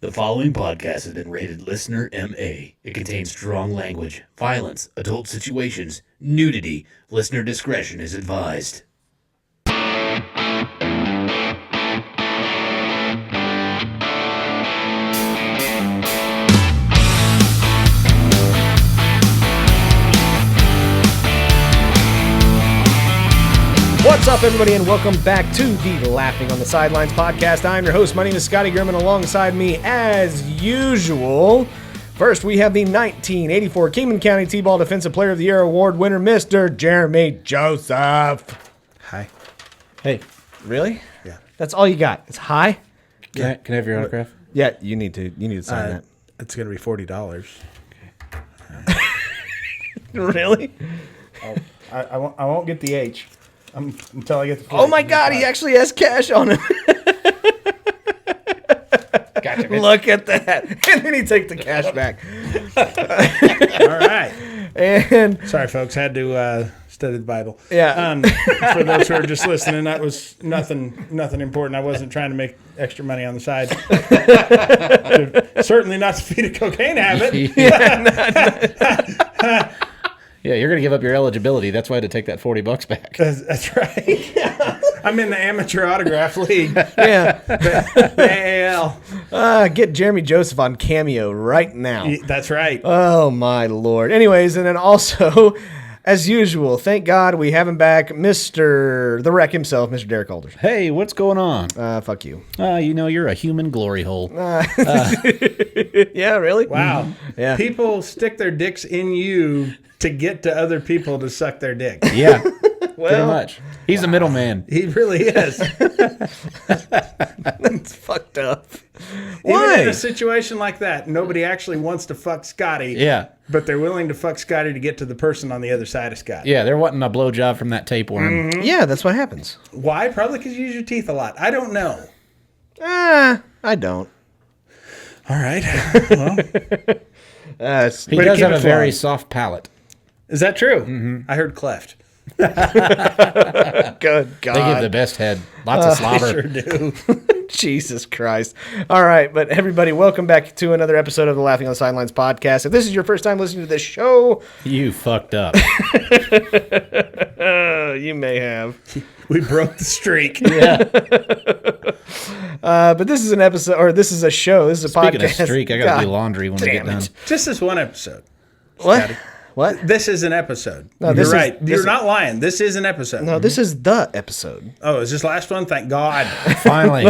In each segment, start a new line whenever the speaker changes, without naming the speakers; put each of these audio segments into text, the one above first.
The following podcast has been rated Listener MA. It contains strong language, violence, adult situations, nudity. Listener discretion is advised.
What's up, everybody, and welcome back to the Laughing on the Sidelines podcast. I'm your host. My name is Scotty Grimm, and alongside me, as usual, first we have the 1984 Kingman County T-Ball Defensive Player of the Year Award winner, Mr. Jeremy Joseph.
Hi.
Hey, really?
Yeah.
That's all you got? It's hi?
Can I have your autograph?
Yeah, you need to sign that.
It's going to be $40.
Really?
I won't get the H until I get the 40.
Oh my God, he actually has cash on him.
Gotcha.
Look at that. And then he takes the cash back.
All right.
And
Sorry, folks. Had to study the Bible.
Yeah.
For those who are just listening, that was nothing important. I wasn't trying to make extra money on the side. Certainly not to feed a cocaine habit.
Yeah, you're going to give up your eligibility. That's why I had to take that $40 back.
That's right. I'm in the amateur autograph league.
yeah.
The AAL.
Get Jeremy Joseph on Cameo right now.
That's right.
Oh, my Lord. Anyways, and then also, as usual, thank God we have him back, Mr. The Wreck himself, Mr. Derek Alders.
Hey, what's going on?
Fuck you.
You're a human glory hole.
Yeah, really?
Wow.
Yeah.
People stick their dicks in you to get to other people to suck their dick.
Yeah, pretty much. He's a middleman.
He really is.
That's fucked up.
Even
Why?
in a situation like that, nobody actually wants to fuck Scotty.
Yeah.
But they're willing to fuck Scotty to get to the person on the other side of Scotty.
Yeah, they're wanting a blowjob from that tapeworm.
Yeah, that's what happens.
Why? Probably because you use your teeth a lot. I don't know.
I don't.
All right. Well,
He
Way to
does
keep
have a
it
very
flowing.
soft palate.
is that true? I heard cleft.
Good God.
They give the best head. Lots of
I
slobber.
sure do.
Jesus Christ. All right, but everybody, welcome back to another episode of the Laughing on the Sidelines podcast. If this is your first time listening to this show,
You fucked up.
you may have.
We broke the streak.
Yeah.
But this is an episode, or this is a show. This is a
Speaking
podcast.
of streak, I got to do
God
laundry when we get
damn
done.
it.
Just this one episode.
What?
Scotty.
What?
This is an episode.
No,
You're right. You're not lying. This is an episode.
No, this is the episode.
Oh, is this last one? Thank God.
Finally.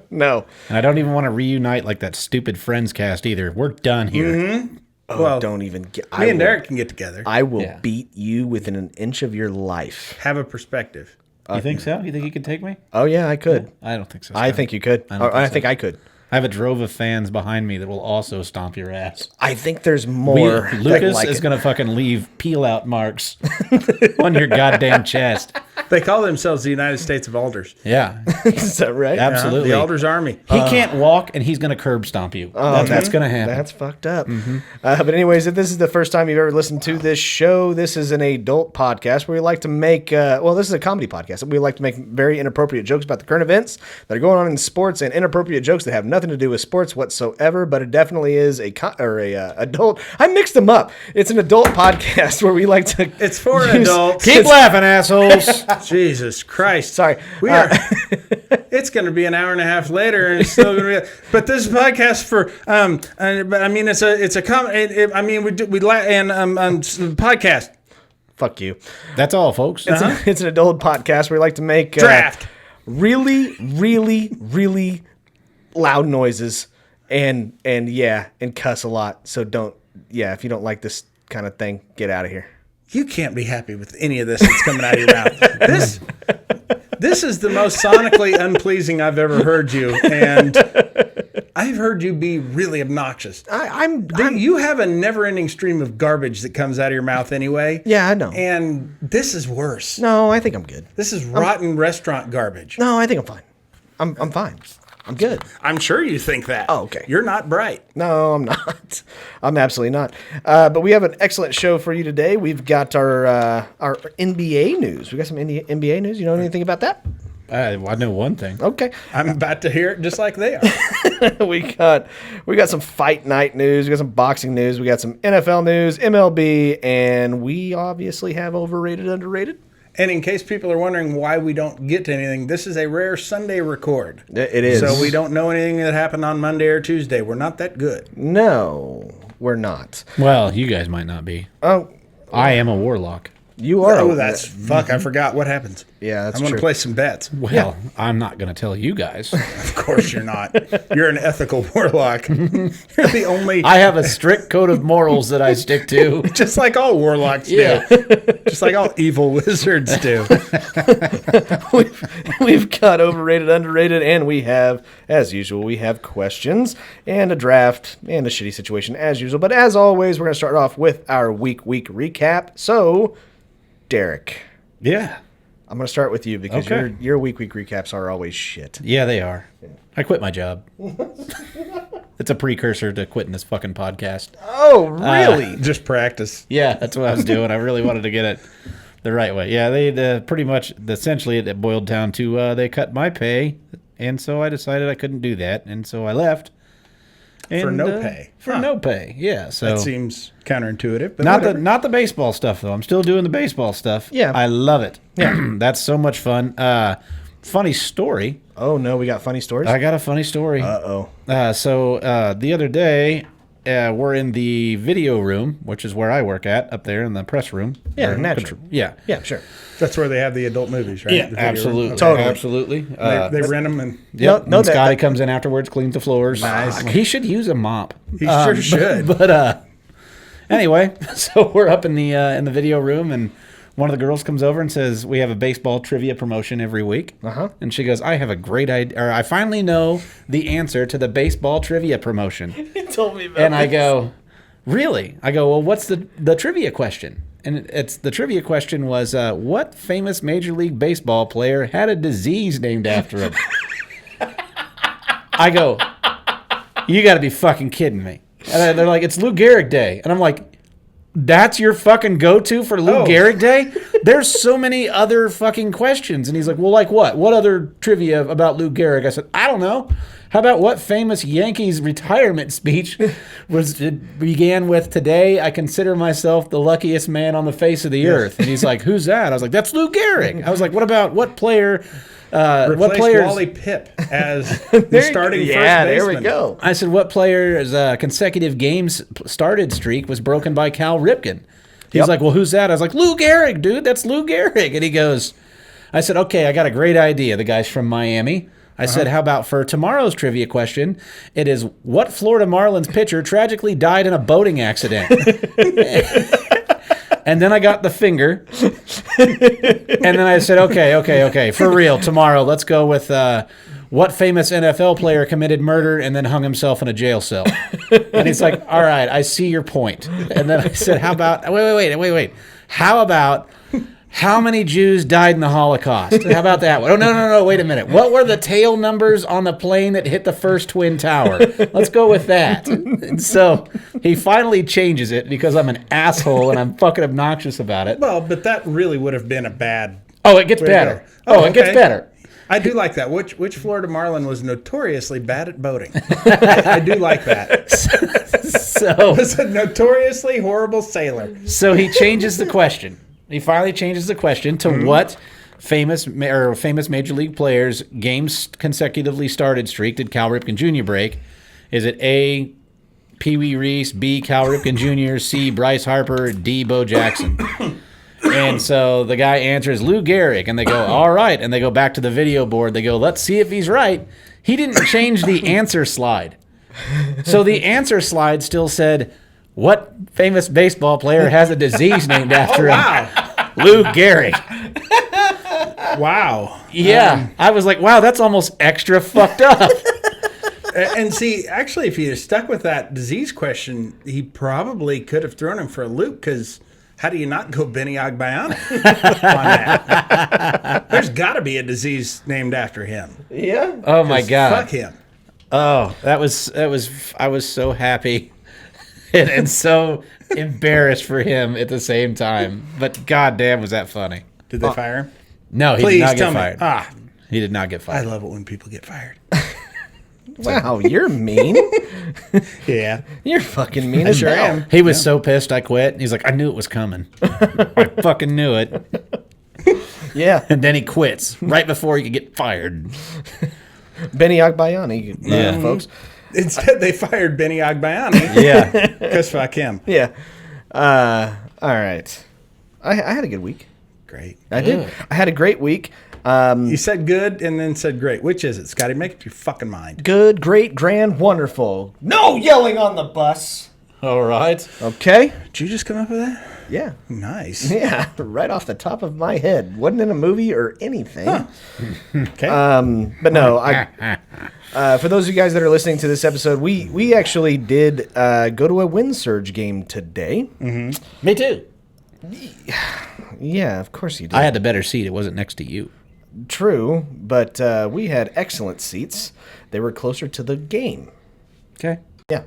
No.
And I don't even want to reunite like that stupid Friends cast either. We're done here.
Oh,
Well,
don't even get.
Me and Derek can get together.
I will
Yeah.
beat you within an inch of your life.
Have a perspective.
You think so? You think you could take me?
Oh yeah, I could.
I don't think so.
I
Scott.
think you could.
I don't think
I
so.
think I could.
I have a drove of fans behind me that will also stomp your ass.
I think there's more.
Lucas
like
is
it.
going to fucking leave peel-out marks on your goddamn chest.
They call themselves the United States of Alders.
Yeah,
Is that right?
absolutely.
The Alders Army.
He can't walk, and he's going to curb stomp you. That's what's going to happen.
That's fucked up. But anyways, if this is the first time you've ever listened to this show, this is an adult podcast where we like to make, this is a comedy podcast. We like to make very inappropriate jokes about the current events that are going on in sports and inappropriate jokes that have nothing to do with sports whatsoever, but it definitely is adult. I mixed them up. It's an adult podcast where we like to.
It's for
use-
adults.
Keep laughing, assholes.
Jesus Christ.
Sorry.
We are. It's going to be an hour and a half later, and it's still going to be. But this is a podcast for. But I mean, it's a podcast.
Fuck you.
That's all, folks.
It's an adult podcast where we like to make
Draft.
really, really, really loud noises and cuss a lot. So if you don't like this kind of thing, get out of here.
You can't be happy with any of this that's coming out of your mouth. This is the most sonically unpleasing I've ever heard you, and I've heard you be really obnoxious. You have a never-ending stream of garbage that comes out of your mouth anyway.
Yeah, I know.
And this is worse.
No, I think I'm good.
This is rotten restaurant garbage.
No, I think I'm fine. I'm fine. I'm good.
I'm sure you think that.
Oh, okay.
You're not bright.
No, I'm not. I'm absolutely not. But we have an excellent show for you today. We've got our NBA news. We got some NBA news. You know anything about that?
I know one thing.
Okay.
I'm about to hear it just like they are.
we got some fight night news, we got some boxing news, we got some NFL news, MLB, and we obviously have overrated, underrated.
And in case people are wondering why we don't get to anything, this is a rare Sunday record.
It is.
So we don't know anything that happened on Monday or Tuesday. We're not that good.
No, we're not.
Well, you guys might not be.
Oh,
I am a warlock.
you are.
Oh, that's fuck. I forgot what happens.
Yeah, that's
I'm going
true.
to play some bets.
Well, I'm not going to tell you guys.
Of course you're not. You're an ethical warlock. You're the only.
I have a strict code of morals that I stick to.
Just like all warlocks
Yeah.
do. Just like all evil wizards do.
We've got overrated, underrated, and we have, as usual, we have questions and a draft and a shitty situation as usual. But as always, we're going to start off with our week recap. So, Derek,
Yeah.
I'm going to start with you because
Okay.
your week recaps are always shit.
Yeah, they are. I quit my job. It's a precursor to quitting this fucking podcast.
Oh, really?
Just practice.
Yeah, that's what I was doing. I really wanted to get it the right way. Yeah, they pretty much, essentially, it boiled down to they cut my pay, and so I decided I couldn't do that, and so I left.
For
And,
no pay.
For
Huh.
no pay, yeah. So
That seems counterintuitive. But
not
whatever.
not the baseball stuff though. I'm still doing the baseball stuff.
Yeah.
I love it. Yeah, that's so much fun. Funny story.
Oh, no, we got funny stories?
I got a funny story.
Uh-oh.
So the other day, we're in the video room, which is where I work at, up there in the press room.
Yeah,
Or
natural.
Yeah.
Yeah, sure.
That's where they have the adult movies, right?
Yeah,
The video room?
absolutely.
Okay.
Totally.
Absolutely.
They rent them and
Yep.
No,
and
that-
Scotty comes in afterwards, cleans the floors.
Nice.
He should use a mop.
he sure should.
But anyway, so we're up in the video room, and one of the girls comes over and says, "We have a baseball trivia promotion every week."
Uh-huh.
And she goes, "I have a great idea, or I finally know the answer to the baseball trivia promotion."
You told me about
And I go, "Really?" I go, "Well, what's the trivia question?" And it's the trivia question was, what famous Major League Baseball player had a disease named after him? I go, "You got to be fucking kidding me!" And they're like, "It's Lou Gehrig Day," and I'm like, "That's your fucking go-to for Lou
Oh.
Gehrig Day?" There's so many other fucking questions, and he's like, "Well, like what? What other trivia about Lou Gehrig?" I said, "I don't know. How about what famous Yankees retirement speech began with, 'Today I consider myself the luckiest man on the face of the earth'?" And he's like, "Who's that?" I was like, "That's Lou Gehrig." I was like, "What about what player? What
replaced
players?"
Wally Pipp as the starting first baseman.
Yeah, there we go.
I said, "What player's consecutive games started streak was broken by Cal Ripken?" He's
Yep.
like, "Well, who's that?" I was like, "Lou Gehrig, dude. That's Lou Gehrig." And he goes, I said, "Okay, I got a great idea." The guy's from Miami. I said, "How about for tomorrow's trivia question? It is, what Florida Marlins pitcher tragically died in a boating accident?" And then I got the finger. And then I said, okay, for real, tomorrow, let's go with what famous NFL player committed murder and then hung himself in a jail cell? And he's like, "All right, I see your point." And then I said, "How about, wait. How about, how many Jews died in the Holocaust? How about that one? Oh, no, wait a minute. What were the tail numbers on the plane that hit the first Twin Tower? Let's go with that." And so he finally changes it because I'm an asshole and I'm fucking obnoxious about it.
Well, but that really would have been a bad.
Oh, it gets
way to
better.
go.
Oh, it gets
okay.
better.
I do like that. Which Florida Marlin was notoriously bad at boating? I do like that.
So,
Was a notoriously horrible sailor.
so he changes the question. He finally changes the question to what famous Major League players games consecutively started streak did Cal Ripken Jr. break? Is it A, Pee Wee Reese, B, Cal Ripken Jr., C, Bryce Harper, D, Bo Jackson? And so the guy answers Lou Gehrig, and they go, "All right." And they go back to the video board. They go, "Let's see if he's right." He didn't change the answer slide. So the answer slide still said, "What famous baseball player has a disease named after him?"
Wow.
Lou Gehrig.
Wow.
Yeah. I was like, wow, that's almost extra fucked up.
And see, actually, if he had stuck with that disease question, he probably could have thrown him for a loop because how do you not go Benny Agbayani on that? There's got to be a disease named after him.
Yeah.
Oh my God.
Fuck him.
Oh, I was so happy and so embarrassed for him at the same time. But goddamn, was that funny.
Did they fire him?
No, he did
Please
not
tell
get fired.
me. Ah,
He did not get
I
fired.
love it when people get fired.
Wow, you're mean.
Yeah.
You're fucking mean as
Sure
hell.
am.
He was so pissed I quit. He's like, I knew it was coming. I fucking knew it.
Yeah,
And then he quits right before he could get fired.
Benny Agbayani,
Yeah.
folks.
Instead, they fired Benny Agbayani.
Yeah.
Because fuck him.
Yeah. All right. I had a good week.
Great.
I did. I had a great week.
You said good and then said great. Which is it, Scotty? Make up your fucking mind.
Good, great, grand, wonderful. No yelling on the bus.
All right.
Okay.
Did you just come up with that?
Yeah.
Nice.
Yeah. Right off the top of my head. Wasn't in a movie or anything.
Okay.
But no, for those of you guys that are listening to this episode, we actually did go to a Wind Surge game today.
Me too.
Yeah, of course you did.
I had the better seat. It wasn't next to you.
True, but we had excellent seats. They were closer to the game.
Okay.
Yeah.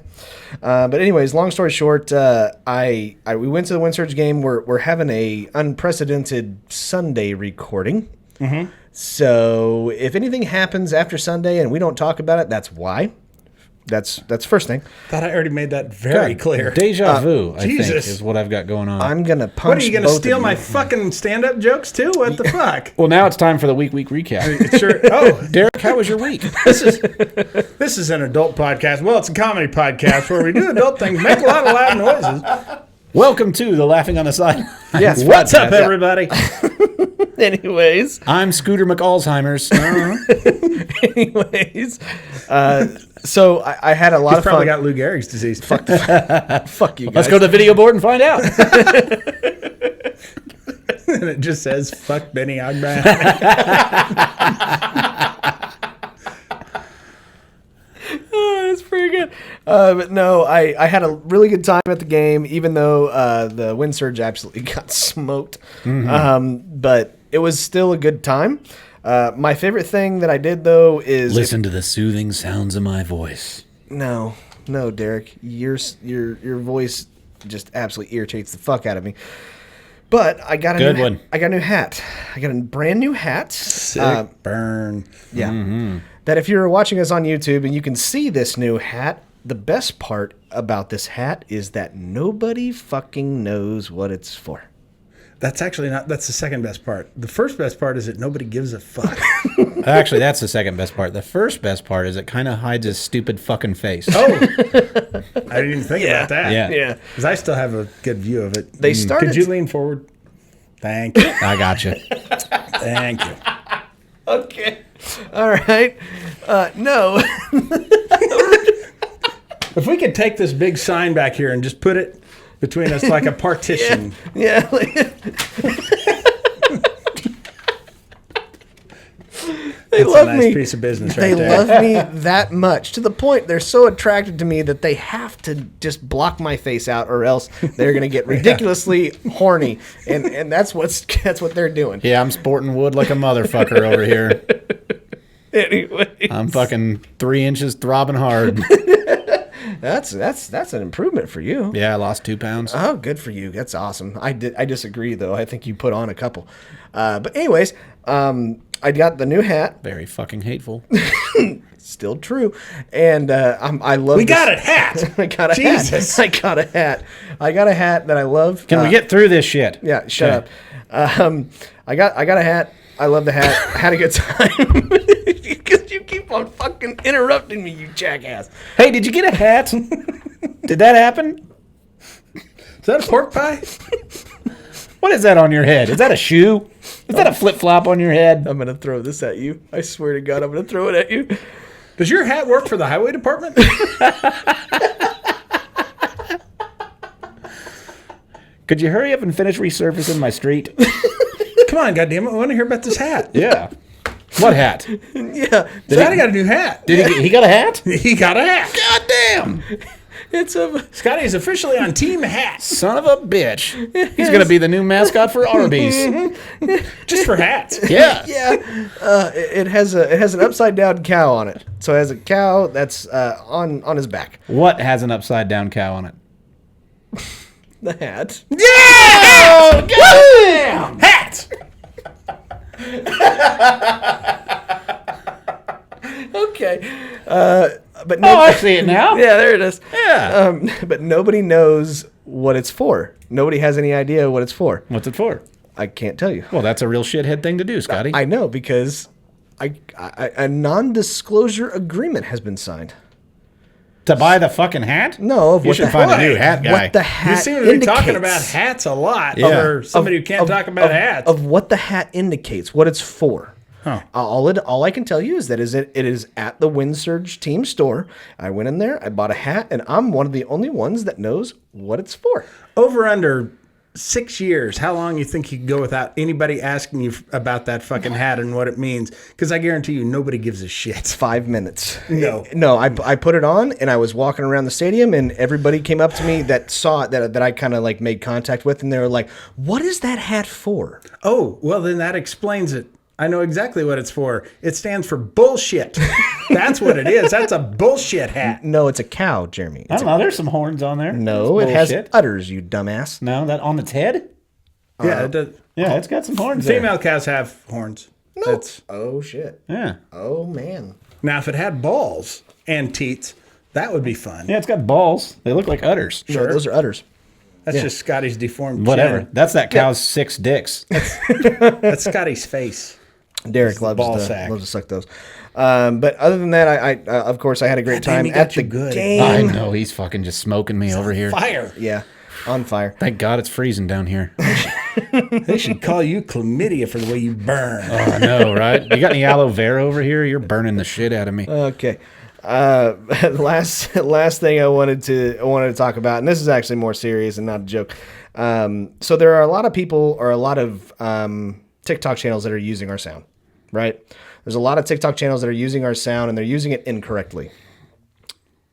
But anyways, long story short, we went to the Wind Surge game. We're having a unprecedented Sunday recording. Mm-hmm. So if anything happens after Sunday and we don't talk about it, that's why. That's first thing.
Thought I already made that very clear.
Deja vu, I think,
Jesus.
is what I've got going on.
I'm gonna punch.
What are you going to
both
steal
of
my
you.
fucking stand-up jokes too? What the fuck?
well, now it's time for the week recap.
Sure. Oh,
Derek, how was your week?
this is an adult podcast. Well, it's a comedy podcast where we do adult things, make a lot of loud noises.
Welcome to the Laughing on the Side.
Yes.
What's up,
Yeah.
everybody?
Anyways,
I'm Scooter McAlzheimer's.
so I had a lot
He's
of
probably
fun.
got Lou Gehrig's disease.
Fuck you guys.
Let's go to the video board and find out.
And it just says, fuck Benny Agbayani.
That's pretty good. But no, I had a really good time at the game, even though the Wind Surge absolutely got smoked. But it was still a good time. My favorite thing that I did, though, is...
Listen to the soothing sounds of my voice.
No, Derek. Your voice just absolutely irritates the fuck out of me. But I got a
Good
new
one.
I got a new hat. I got a brand new hat.
Sick burn.
Yeah. That if you're watching us on YouTube and you can see this new hat, the best part about this hat is that nobody fucking knows what it's for.
That's actually not, that's the second best part. The first best part is that nobody gives a fuck.
Actually, that's the second best part. The first best part is it kind of hides his stupid fucking face.
Oh, I didn't even think about that.
Yeah.
Yeah.
Because I still have a good view of it.
They started-
Could you lean forward? Thank you.
I got you.
Thank you.
Okay. All right. No.
If we could take this big sign back here and just put it between us like a partition.
Yeah. They
That's
love
a nice
me.
piece of business
They
right there.
love me that much to the point they're so attracted to me that they have to just block my face out, or else they're gonna get ridiculously horny, and that's what they're doing.
Yeah, I'm sporting wood like a motherfucker over here.
Anyway,
I'm fucking 3 inches throbbing hard.
that's an improvement for you.
Yeah, I lost 2 pounds.
Oh, good for you. That's awesome. I disagree though. I think you put on a couple. But anyways, I got the new hat.
Very fucking hateful.
Still true, and I love.
We got a hat.
I got a
Jesus.
hat. I got a hat. I got a hat that I love.
Can we get through this shit?
Yeah, shut
Okay.
up. I got a hat. I love the hat. Had a good time. Because you keep on fucking interrupting me, you jackass.
Hey, did you get a hat? Did that happen?
Is that a pork pie?
What is that on your head? Is that a shoe? Is that a flip-flop on your head?
I'm gonna throw this at you. I swear to God, I'm gonna throw it at you.
Does your hat work for the highway department?
Could you hurry up and finish resurfacing my street?
Come on, goddammit. I want to hear about this hat.
Yeah. What hat?
Yeah,
Scotty got a new hat.
Did he got a hat?
He got a hat.
God damn!
it's a.
Scotty is officially on Team Hats.
Son of a bitch. He's going to be the new mascot for Arby's.
Just for hats.
Yeah.
Yeah, it has an upside down cow on it. So it has a cow that's on his back.
What has an upside-down cow on it?
The hat.
Yeah!
Oh, goddamn!
Hat!
Okay. But
Oh, I see it now.
yeah, there it is.
Yeah.
But nobody knows what it's for. Nobody has any idea what it's for.
What's it for?
I can't tell you.
Well, that's a real shithead thing to do, Scotty.
I know because a non-disclosure agreement has been signed.
To buy the fucking hat?
No, of
You
what
should
the
find a
heck-
new hat guy.
What the
You
hat
seem to be talking
indicates.
about hats a lot.
Yeah.
Or somebody who can't talk about hats.
Of what the hat indicates, what it's for.
Huh.
All I can tell you is that it is at the Windsurge team store. I went in there, I bought a hat, and I'm one of the only ones that knows what it's for.
Over under 6 years, how long you think you could go without anybody asking you about that fucking hat and what it means? Because I guarantee you, nobody gives a shit.
5 minutes.
No.
I put it on and I was walking around the stadium and everybody came up to me that saw it that I kind of like made contact with and they were like, "What is that hat for?"
Oh, well, then that explains it. I know exactly what it's for. It stands for bullshit. That's what it is. That's a bullshit hat.
No, it's a cow, Jeremy.
I don't know. There's some horns on there.
No,
It's
it has
bullshit.
udders, you dumbass.
No, that on its head?
Yeah, it does.
Yeah, it's got some horns there.
Female cows have horns.
No.
That's,
Oh shit.
Yeah.
Oh man.
now, if it had balls and teats, that would be fun.
Yeah, it's got balls. They look like udders.
No,
Sure.
those are udders.
That's just Scotty's deformed
Whatever.
chin.
That's that cow's 6 dicks.
That's Scotty's face.
Derek loves
ball
to
sack.
suck those. But other than that, I of course I had a great
God damn,
time
he got
at the
you good.
game.
I know. He's fucking just smoking me over here.
Fire.
Yeah, on fire.
Thank God it's freezing down here.
They should call you chlamydia for the way you burn.
I know, right? You got any aloe vera over here? You're burning the shit out of me.
Okay. Last thing I wanted to talk about, and this is actually more serious and not a joke. So there are a lot of people or a lot of TikTok channels that are using our sound, right? There's a lot of TikTok channels that are using our sound and they're using it incorrectly.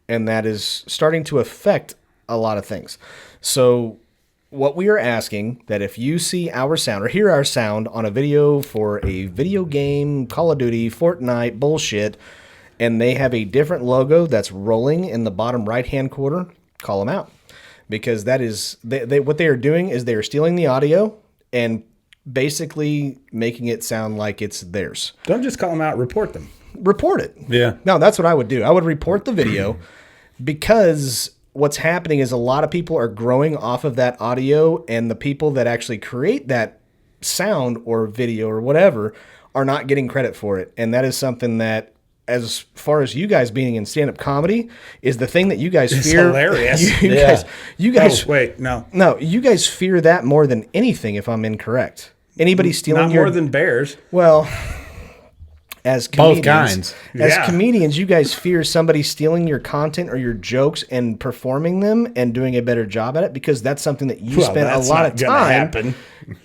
And that is starting to affect a lot of things. So what we are asking that if you see our sound or hear our sound on a video for a video game, Call of Duty, Fortnite, bullshit, and they have a different logo that's rolling in the bottom right-hand corner, call them out. Because that is, what they are doing is they are stealing the audio and basically making it sound like it's theirs.
Don't just call them out, report them.
Report it.
Yeah.
No, that's what I would do. I would report the video because what's happening is a lot of people are growing off of that audio, and the people that actually create that sound or video or whatever are not getting credit for it. And that is something that, as far as you guys being in stand-up comedy, is the thing that you guys fear.
hilarious.
You guys,
Oh, wait, no.
no, you guys fear that more than anything. If I'm incorrect, anybody stealing
Not
your
more than bears.
well, as
Both
comedians,
kinds.
as
Yeah.
comedians, you guys fear somebody stealing your content or your jokes and performing them and doing a better job at it because that's something that you
Well,
spent a
that's
lot
not
of
gonna
time.
happen.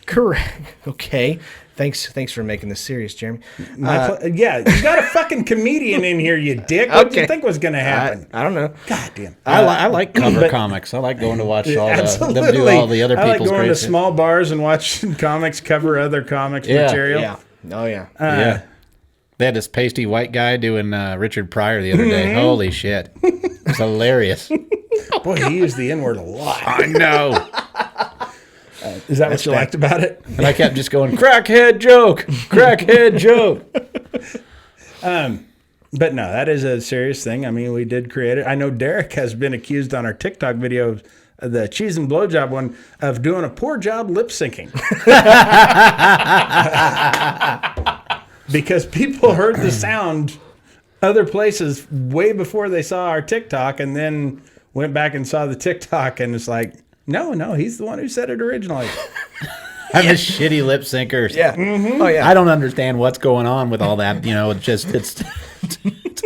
Correct. Okay. Thanks for making this serious, Jeremy.
Yeah, you got a fucking comedian in here, you dick. What did you
Okay.
think was going to happen?
I don't know.
God damn.
I like cover comics. I like going to watch all them do all the other
I like
people's
going
great
to
shit.
small bars and watching comics cover other comics material.
Yeah. Oh yeah.
Yeah. They had this pasty white guy doing Richard Pryor the other day. Holy shit. It's hilarious.
Boy, he used the N-word a lot.
I know.
Is that what you liked about it?
And I kept just going, crackhead joke, crackhead joke.
But no, that is a serious thing. I mean, we did create it. I know Derek has been accused on our TikTok videos, the cheese and blowjob one, of doing a poor job lip syncing. Because people heard the sound other places way before they saw our TikTok and then went back and saw the TikTok and it's like, no, he's the one who said it originally.
I'm a shitty lip syncer.
Yeah. Oh yeah.
I don't understand what's going on with all that. You know, it's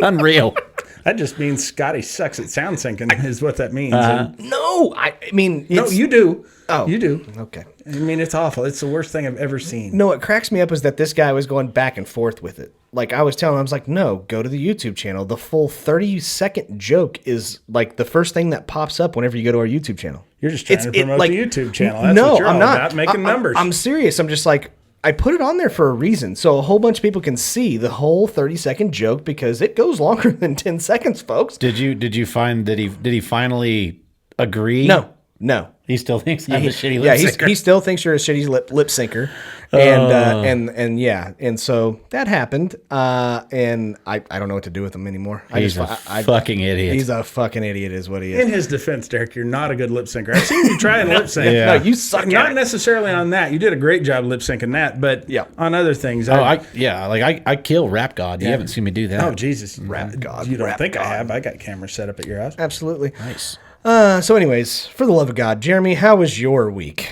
unreal.
That just means Scotty sucks at sound syncing is what that means.
No, I mean,
No,
it's,
you do.
Oh.
You do.
okay.
I mean, it's awful. It's the worst thing I've ever seen.
No, what cracks me up is that this guy was going back and forth with it. Like I was telling him, I was like, no, go to the YouTube channel. The full 30-second joke is like the first thing that pops up whenever you go to our YouTube channel.
You're just trying to promote the YouTube channel. That's
no,
what you're
I'm
all
not.
about, making numbers.
I'm serious. I'm just like, I put it on there for a reason. So a whole bunch of people can see the whole 30-second joke because it goes longer than 10 seconds, folks.
Did you find that did he finally agree?
No. No.
He still thinks I'm a shitty lip
Yeah,
syncer.
he still thinks you're a shitty lip syncer, and yeah, and so that happened, and I don't know what to do with him anymore.
He's a fucking idiot.
He's a fucking idiot, is what he is.
In his defense, Derek, you're not a good lip syncer. I've seen you try and lip sync.
Yeah.
No, you suck.
Not
at it.
necessarily on that. You did a great job lip syncing that, but
Yeah.
on other things.
I kill Rap God. You haven't seen me do that.
Oh, Jesus.
Rap God,
You don't
rap
think I
God.
have. I got cameras set up at your house.
Absolutely.
Nice.
So, anyways, for the love of God, Jeremy, how was your week?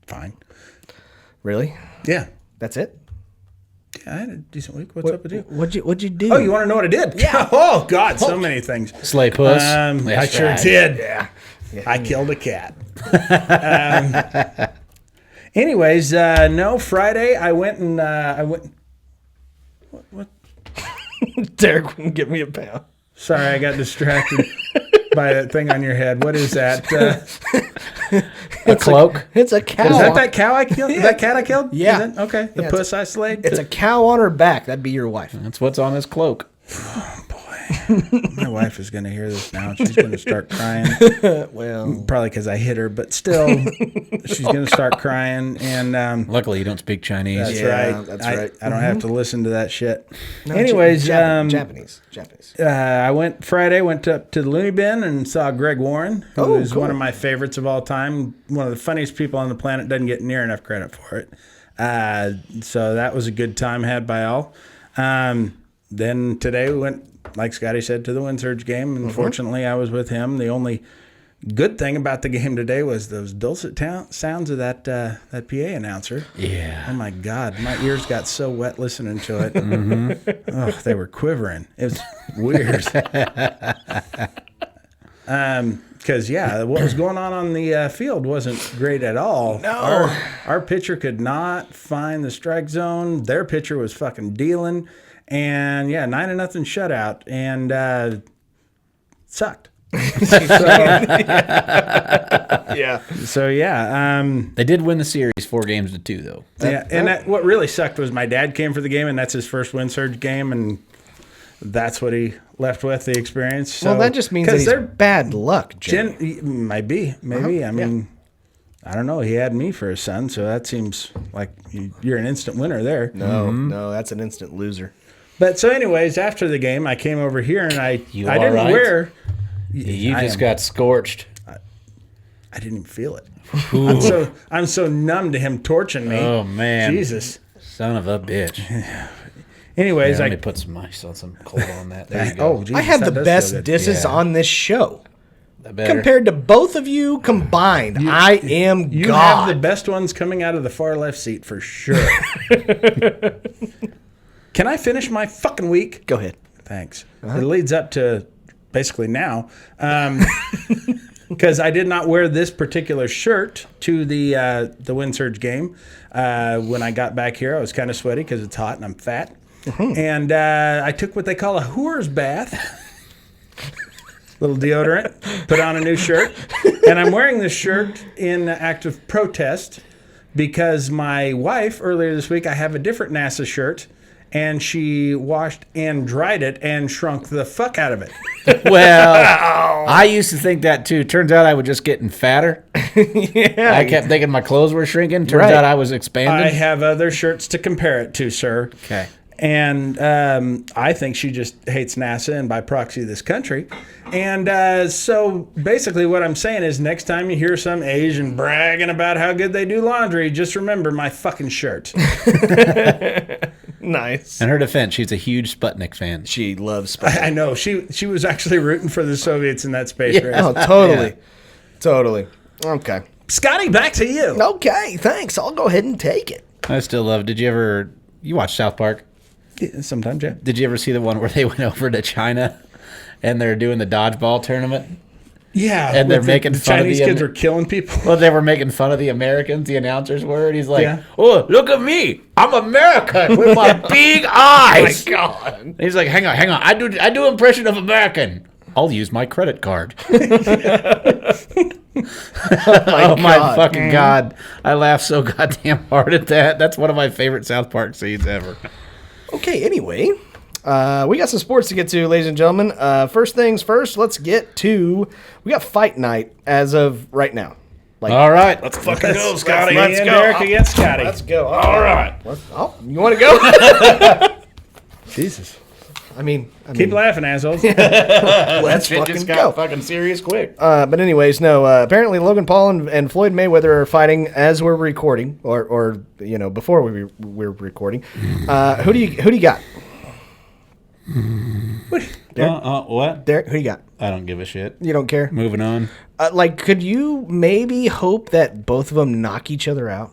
Fine.
Really?
Yeah.
That's it?
Yeah, I had a decent week. What's up with you?
What'd you do?
Oh, you want to know what I did? Yeah. Oh, God, so many things.
Slay puss.
I
That's
sure
right.
did.
Yeah.
I killed a cat. Anyways, no, Friday I went. What?
Derek wouldn't give me a pound.
Sorry, I got distracted by that thing on your head. What is that?
A cloak.
It's a cow.
Is that cow I killed? That cat I killed?
Yeah.
Is that- okay. The
Yeah,
puss I slayed?
It's a cow on her back. That'd be your wife.
That's what's on his cloak.
My wife is going to hear this now. She's going to start crying.
Well,
Probably because I hit her, but still, she's going to start crying. And
Luckily, you don't speak Chinese.
that's
Yeah,
right.
that's
I
right.
don't have to listen to that shit. Anyways,
Japanese.
I went Friday, went up to the Looney Bin and saw Greg Warren, who
Oh,
is
cool.
one of my favorites of all time. One of the funniest people on the planet, doesn't get near enough credit for it. So that was a good time had by all. Then today we went, like Scotty said, to the Windsurge game. Unfortunately, I was with him. The only good thing about the game today was those dulcet sounds of that PA announcer.
Yeah.
Oh my God, my ears got so wet listening to it. Oh, they were quivering. It was weird. Because what was going on the field wasn't great at all.
No.
Our pitcher could not find the strike zone. Their pitcher was fucking dealing, and 9-0 shutout, and sucked.
Yeah.
So
They did win the series 4-2, though.
what really sucked was my dad came for the game, and that's his first Windsurge game, and that's what he left with, the experience. So,
Well, that just means that
'cause
he's
they're
bad luck, Jeremy.
might be, maybe. I mean, I don't know. He had me for his son, so that seems like you're an instant winner there.
No, that's an instant loser.
But so, anyways, after the game, I came over here and I
You
I
all
didn't
right?
wear.
You
I
just
am.
got scorched.
I didn't even feel it. I'm so numb to him torching me.
Oh, man.
Jesus.
Son of a bitch.
Anyways,
Let me put some ice on some cold on that. There you go.
oh, Jesus,
I have
that
the
does
best
feel good.
disses
Yeah.
on this show.
That better.
Compared to both of you combined, I am
You
God.
have the best ones coming out of the far left seat for sure. Can I finish my fucking week?
Go ahead.
Thanks. It leads up to basically now. Because I did not wear this particular shirt to the Windsurge game. When I got back here, I was kind of sweaty because it's hot and I'm fat. And I took what they call a whore's bath. Little deodorant, put on a new shirt. And I'm wearing this shirt in active protest because my wife, earlier this week, I have a different NASA shirt. And she washed and dried it and shrunk the fuck out of it.
Well, I used to think that too. Turns out I was just getting fatter. I kept thinking my clothes were shrinking. Turns
Right.
out I was expanding.
I have other shirts to compare it to, sir.
Okay.
And I think she just hates NASA and by proxy this country. And so basically what I'm saying is next time you hear some Asian bragging about how good they do laundry, just remember my fucking shirt.
Nice.
In her defense, she's a huge Sputnik fan.
She loves Sputnik.
I know. She was actually rooting for the Soviets in that space race.
Oh, totally. Totally. Okay.
Scotty, back to you.
Okay, thanks. I'll go ahead and take it.
I still love. You watch South Park?
Yeah, sometimes, yeah.
Did you ever see the one where they went over to China and they're doing the dodgeball tournament?
Yeah.
And they're
with
making
the
fun of
Chinese
the-
kids are killing people.
Well, they were making fun of the Americans, the announcers were, and he's like,
Yeah.
"Oh, look at me. I'm American with my big eyes."
Oh God.
And he's like, hang on. I do impression of American. I'll use my credit card. Oh my
God.
fucking God. I laugh so goddamn hard at that. That's one of my favorite South Park scenes ever.
Okay, anyway. We got some sports to get to, ladies and gentlemen. First things first, we got fight night as of right now.
All right, let's fucking go, Scotty.
Let's go. Derek against Scotty.
Let's go.
All right.
You want to go?
Jesus.
I mean,
Keep laughing, assholes.
let's
It
fucking
just
go.
got fucking serious quick.
But anyways, no. Apparently, Logan Paul and Floyd Mayweather are fighting as we're recording, or before we're recording. Who do you got?
What?
Derek, who do you got?
I don't give a shit.
You don't care?
Moving on.
Could you maybe hope that both of them knock each other out?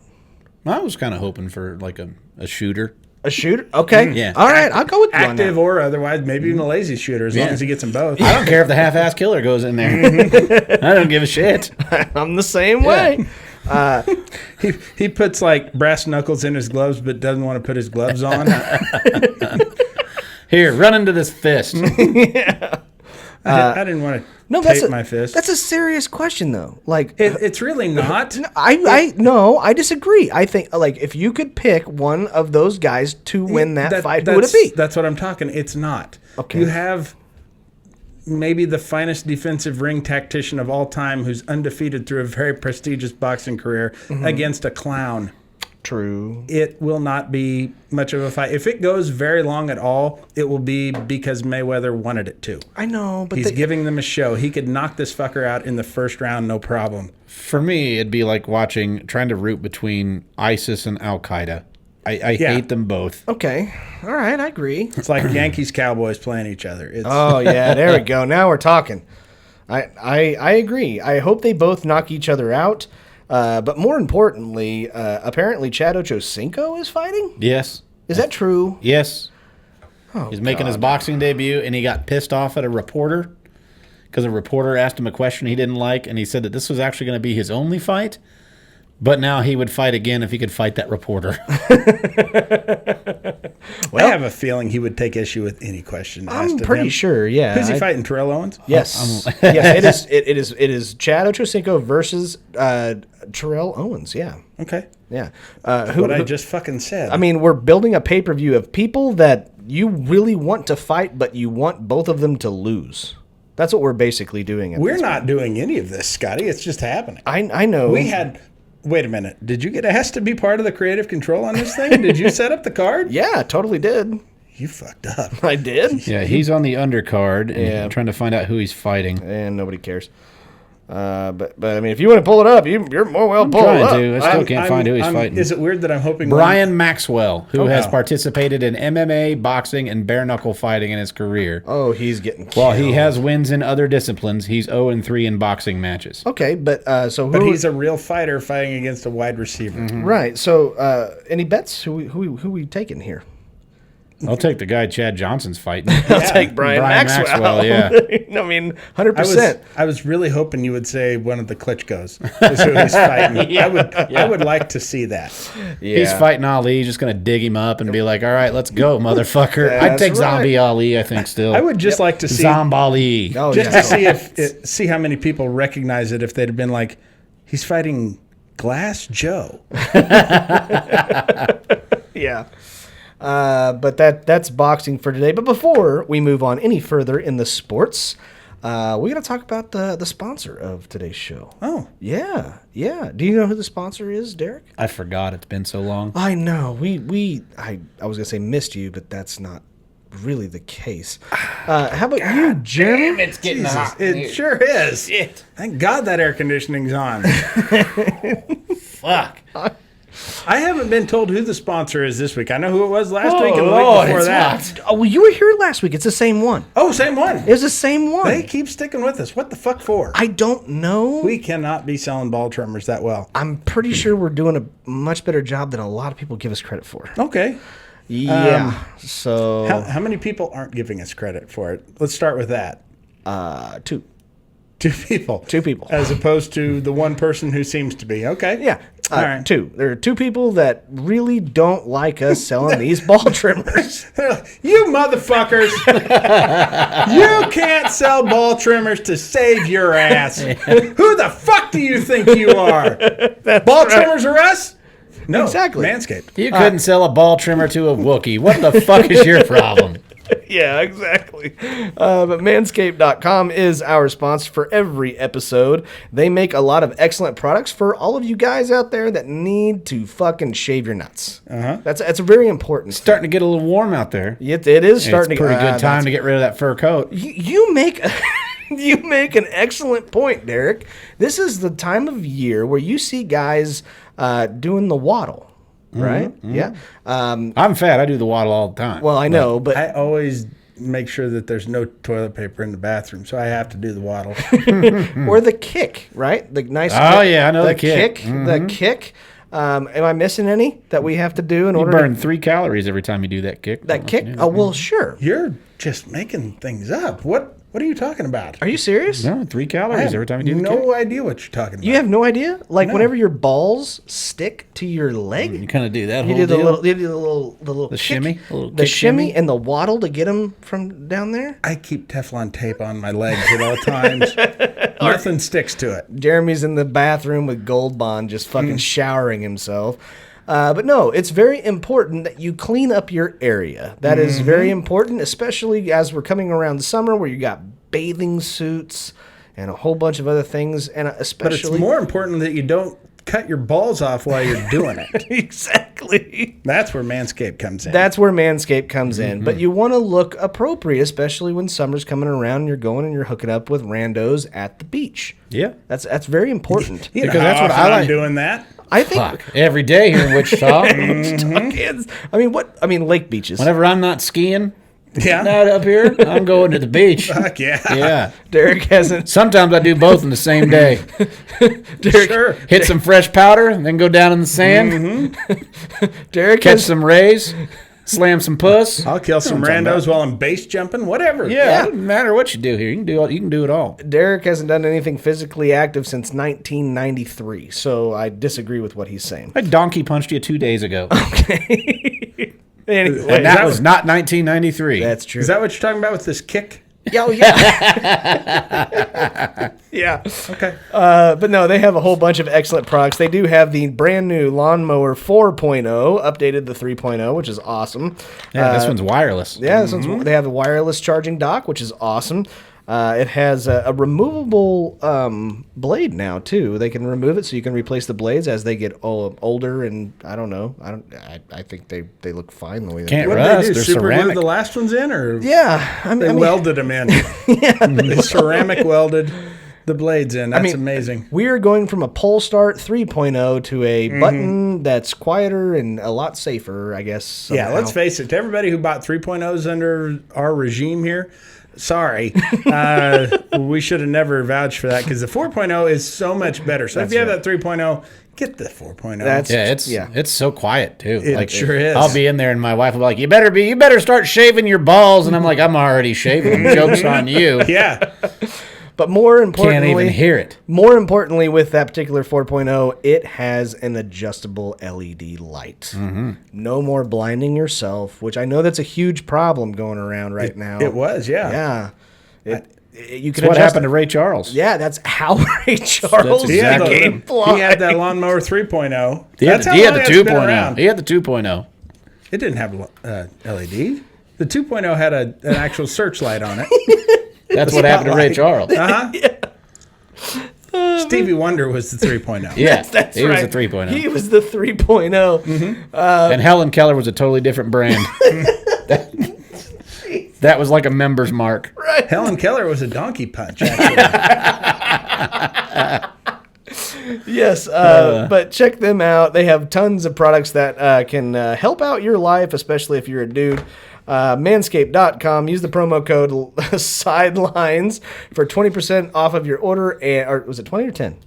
I was kind of hoping for like a shooter.
A shooter? Okay.
Yeah.
All right, I'll go with you on
Active
that.
or otherwise, maybe even a lazy shooter, as long as he gets them both.
I don't care if the half-ass killer goes in there. I don't give a shit.
I'm the same way.
He puts like brass knuckles in his gloves, but doesn't want to put his gloves on.
Here, run into this fist.
I didn't want to
No,
tape my fist.
That's a serious question, though. Like,
It's really not.
I disagree. I think if you could pick one of those guys to win that fight, who would it be?
That's what I'm talking. It's not.
Okay.
You have maybe the finest defensive ring tactician of all time who's undefeated through a very prestigious boxing career against a clown.
True.
It will not be much of a fight. If it goes very long at all, it will be because Mayweather wanted it to.
I know, but
He's giving them a show. He could knock this fucker out in the first round, no problem.
For me, it'd be like trying to root between ISIS and Al Qaeda. I hate them both.
okay. All right, I agree.
It's like Yankees Cowboys playing each other. It's,
Oh yeah, there we go. Now we're talking. I agree. I hope they both knock each other out. But more importantly, apparently Chad Ochocinco is fighting.
Yes.
Is that true?
Yes. He's making his boxing debut, and he got pissed off at a reporter because a reporter asked him a question he didn't like, and he said that this was actually going to be his only fight, but now he would fight again if he could fight that reporter.
I have a feeling he would take issue with any question asked
I'm
of
pretty
him.
sure. Yeah.
Who's he fighting? Terrell Owens?
Yes. Yes. It is Chad Ochocinco versus Terrell Owens. Yeah.
Okay.
Yeah.
What I just fucking said.
I mean, we're building a pay-per-view of people that you really want to fight, but you want both of them to lose. That's what we're basically doing.
we're not doing any of this, Scotty. It's just happening.
I know.
We had. Wait a minute. Did you get asked to be part of the creative control on this thing? Did you set up the card?
Yeah, totally did.
You fucked up.
I did.
Yeah, he's on the undercard, and
Yeah.
trying to find out who he's fighting.
And nobody cares. But I mean, if you want to pull it up, you're more well pull it
Trying
up.
to. I still can't find who he's fighting.
Is it weird that I'm hoping
Brian Maxwell, who has
wow.
participated in MMA, boxing, and bare knuckle fighting in his career.
Oh, he's getting killed.
While he has wins in other disciplines, he's 0-3 in boxing matches.
Okay, but so who?
But he's a real fighter fighting against a wide receiver.
right. So any bets? Who we taking here?
I'll take the guy Chad Johnson's fighting.
I'll take Brian Maxwell.
yeah.
I mean, 100%.
I was really hoping you would say one of the Klitschko's is who he's fighting. I would like to see that.
Yeah.
He's fighting Ali. He's just going to dig him up and be like, all right, let's go, motherfucker. I'd
That's
take Zombie
right.
Ali, I think, still.
I would just like to see
Zombali.
Oh,
just
yeah.
to see how many people recognize it if they'd have been like, he's fighting Glass Joe.
Yeah. But that's boxing for today. But before we move on any further in the sports, we got to talk about the sponsor of today's show.
Oh,
Yeah. Do you know who the sponsor is, Derek?
I forgot. It's been so long.
I know. I was gonna say missed you, but that's not really the case. How about you, Jeremy?
It's getting
it sure is. Thank God that air conditioning's on.
Fuck.
I haven't been told who the sponsor is this week. I know who it was last week and the
Lord,
week before
it's
that.
hot.
Oh, well, you were here last week. It's the same one.
Oh, same one.
It's the same one.
They keep sticking with us. What the fuck for?
I don't know.
We cannot be selling ball trimmers that well.
I'm pretty sure we're doing a much better job than a lot of people give us credit for.
Okay.
Yeah. So
How many people aren't giving us credit for it? Let's start with that.
two.
Two people.
Two people.
As opposed to the one person who seems to be. Okay.
Yeah.
All right.
Two. There are two people that really don't like us selling these ball trimmers.
You motherfuckers. You can't sell ball trimmers to save your ass. Who the fuck do you think you are? Ball trimmers are us? No.
Exactly.
Manscaped.
You couldn't sell a ball trimmer to a Wookiee. What the fuck is your problem?
Yeah, exactly. But Manscaped.com is our sponsor for every episode. They make a lot of excellent products for all of you guys out there that need to fucking shave your nuts. That's very important.
Starting to get a little warm out there.
It is starting
It's
to
pretty good time to get rid of that fur coat.
You make you make an excellent point, Derek. This is the time of year where you see guys doing the waddle, right? Yeah.
I'm fat. I do the waddle all the time.
Well, I know, but
I always make sure that there's no toilet paper in the bathroom, so I have to do the waddle.
or the kick, right? The nice.
Oh, yeah, I know the kick.
The kick. Am I missing any that we have to do in
you
order
burn
to
3 calories every time you do that kick.
that kick? Oh well, sure.
You're just making things up. What are you talking about?
Are you serious?
No, 3
I
calories
have
every time you do the kick.
no idea what you're talking about.
You have no idea? Like
No.
whenever your balls stick to your leg,
You kind of do that
you
whole
do the
deal.
little, you do the little
The
kick,
shimmy? A little
the
kick
shimmy,
shimmy?
and the waddle to get them from down there.
I keep Teflon tape on my legs at all times. Nothing sticks to it.
Jeremy's in the bathroom with Gold Bond just fucking showering himself. But no, it's very important that you clean up your area. That is very important, especially as we're coming around the summer where you got bathing suits and a whole bunch of other things. And
But
especially.
it's more important that you don't cut your balls off while you're doing it.
Exactly.
That's where Manscaped comes in.
That's where Manscaped comes in. But you want to look appropriate, especially when summer's coming around and you're going and you're hooking up with randos at the beach.
Yeah.
That's very important.
You know
because
how
that's what
often
I
I'm
like.
doing that.
I think
Fuck. Every day here in Wichita.
kids. I mean, what? I mean, lake beaches.
Whenever I'm not skiing
Yeah.
out up here, I'm going to the beach.
Fuck yeah.
Yeah.
Derek hasn't.
Sometimes I do both in the same day.
Derek,
Sure.
Hit some fresh powder, and then go down in the sand,
Derek
catch
has.
some rays, slam some puss.
I'll kill some randos while I'm base jumping, whatever.
Yeah, it doesn't matter what you do here. You can do it all.
Derek hasn't done anything physically active since 1993, so I disagree with what he's saying.
I donkey punched you 2 days ago,
Anyway,
and that was not 1993.
that's true.
Is that what you're talking about with this kick?
Oh yeah. Yeah.
Okay.
But no, they have a whole bunch of excellent products. They do have the brand new Lawnmower 4.0, updated the 3.0, which is awesome.
Yeah, this one's wireless.
Yeah, this one's, they have a wireless charging dock, which is awesome. It has a removable blade now too. They can remove it so you can replace the blades as they get older. And I don't know. I think they look fine the way they
Can't
What
do.
did
rust.
they do?
They're
Super glue
ceramic.
the last ones in, or
Yeah, I
they
mean,
welded them in? They ceramic welded the blades in. That's amazing.
we're going from a pole start 3.0 to a button that's quieter and a lot safer, I guess.
Yeah,
somehow.
let's face it. To everybody who bought 3.0s under our regime here, sorry. We should have never vouched for that because the 4.0 is so much better. So if you have that 3.0, get the 4.0.
That's
Yeah, it's so quiet too.
It sure is.
I'll be in there and my wife will be like, "You better start shaving your balls," and I'm like, "I'm already shaving them. Joke's on you."
yeah.
But more
Can't
importantly,
even hear it.
More importantly, with that particular 4.0, it has an adjustable LED light. No more blinding yourself, which I know that's a huge problem going around right now.
It was, yeah.
Yeah. You can
That's what
adjust
happened
it.
to Ray Charles.
Yeah, that's how Ray Charles
He had,
exactly
became
the,
blind.
he had that lawnmower 3.0.
He had
That's how
the
long it's been
2.0.
around.
He had the 2.0.
It didn't have LED. The 2.0 had an actual searchlight on it.
That's what happened to Ray Charles.
Stevie Wonder was the 3.0.
Yeah,
That's
he
right.
was a 3.0.
He was the 3.0.
And Helen Keller was a totally different brand. That was like a member's mark.
Helen Keller was a donkey punch, actually.
Yes, but check them out. They have tons of products that can help out your life, especially if you're a dude. Manscaped.com. Use the promo code SIDELINES for 20% off of your order. Or was it 20 or 10?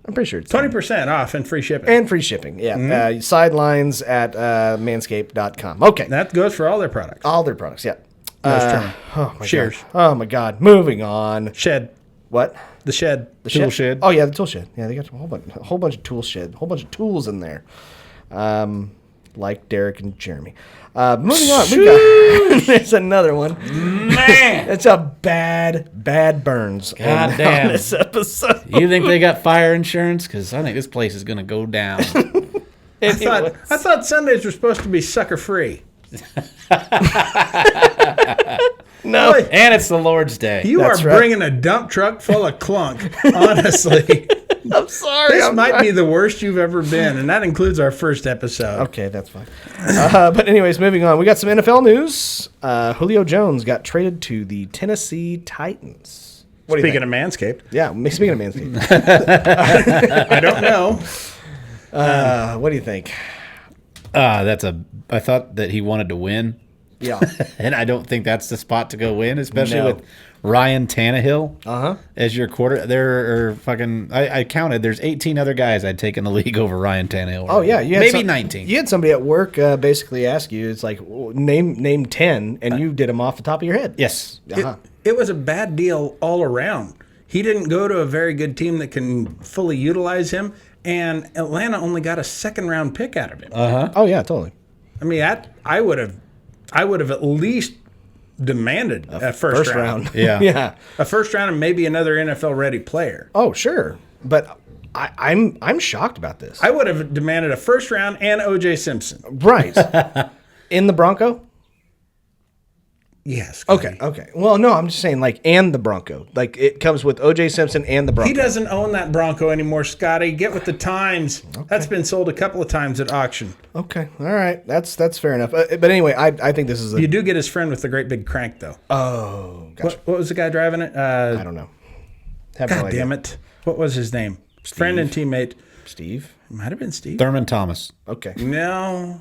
I'm pretty sure it's
20% off and free shipping.
And free shipping. Yeah. Sidelines at manscaped.com. Okay.
That goes for all their products.
All their products. Yeah.
Nose trimmer.
Oh, my
Shears.
God. Oh, my God. Moving on.
Shed.
What?
The shed.
The
Tool shed.
Oh yeah, the tool shed. Yeah, they got a whole bunch of tool shed, whole bunch of tools in there, like Derek and Jeremy. Moving on, we got there's another one.
Man,
It's a bad burns.
God
on
damn.
this episode.
you think they got fire insurance? Because I think this place is going to go down.
I thought Sundays were supposed to be sucker free.
No.
Boy,
And it's the Lord's Day.
you
That's
are
right.
bringing a dump truck full of clunk. Honestly,
I'm sorry.
this might be the worst you've ever been, and that includes our first episode.
Okay, that's fine. But anyways, moving on. We got some NFL news. Julio Jones got traded to the Tennessee Titans. What do you
Speaking
think?
of Manscaped,
Yeah, speaking of Manscaped.
I don't know.
What do you think?
I thought that he wanted to win,
Yeah.
and I don't think that's the spot to go win, especially
No.
with Ryan Tannehill as your quarter. There are fucking. I counted. There's 18 other guys I'd take in the league over Ryan Tannehill.
Oh yeah, you had
maybe 19.
You had somebody at work basically ask you, it's like name 10, and you did them off the top of your head.
Yes.
Uh-huh.
It was a bad deal all around. He didn't go to a very good team that can fully utilize him, and Atlanta only got a second-round pick out of him.
Oh yeah, totally.
I mean, I would have at least demanded a first round.
Yeah.
Yeah.
A first round and maybe another NFL ready player.
Oh sure, but I'm shocked about this.
I would have demanded a first round and OJ Simpson.
Right. In the Bronco?
Yes.
Okay. Well, no, I'm just saying, like, and the Bronco. Like, it comes with O.J. Simpson and the Bronco.
He doesn't own that Bronco anymore, Scotty. Get with the times. That's been sold a couple of times at auction.
Okay. All right. That's fair enough. But anyway, I think this is a...
You do get his friend with the great big crank, though.
Oh, gotcha.
What was the guy driving it?
I don't know. Have no
God
idea.
damn it. What was his name? Friend and teammate.
Steve?
Might have been Steve.
Thurman Thomas.
Okay.
No.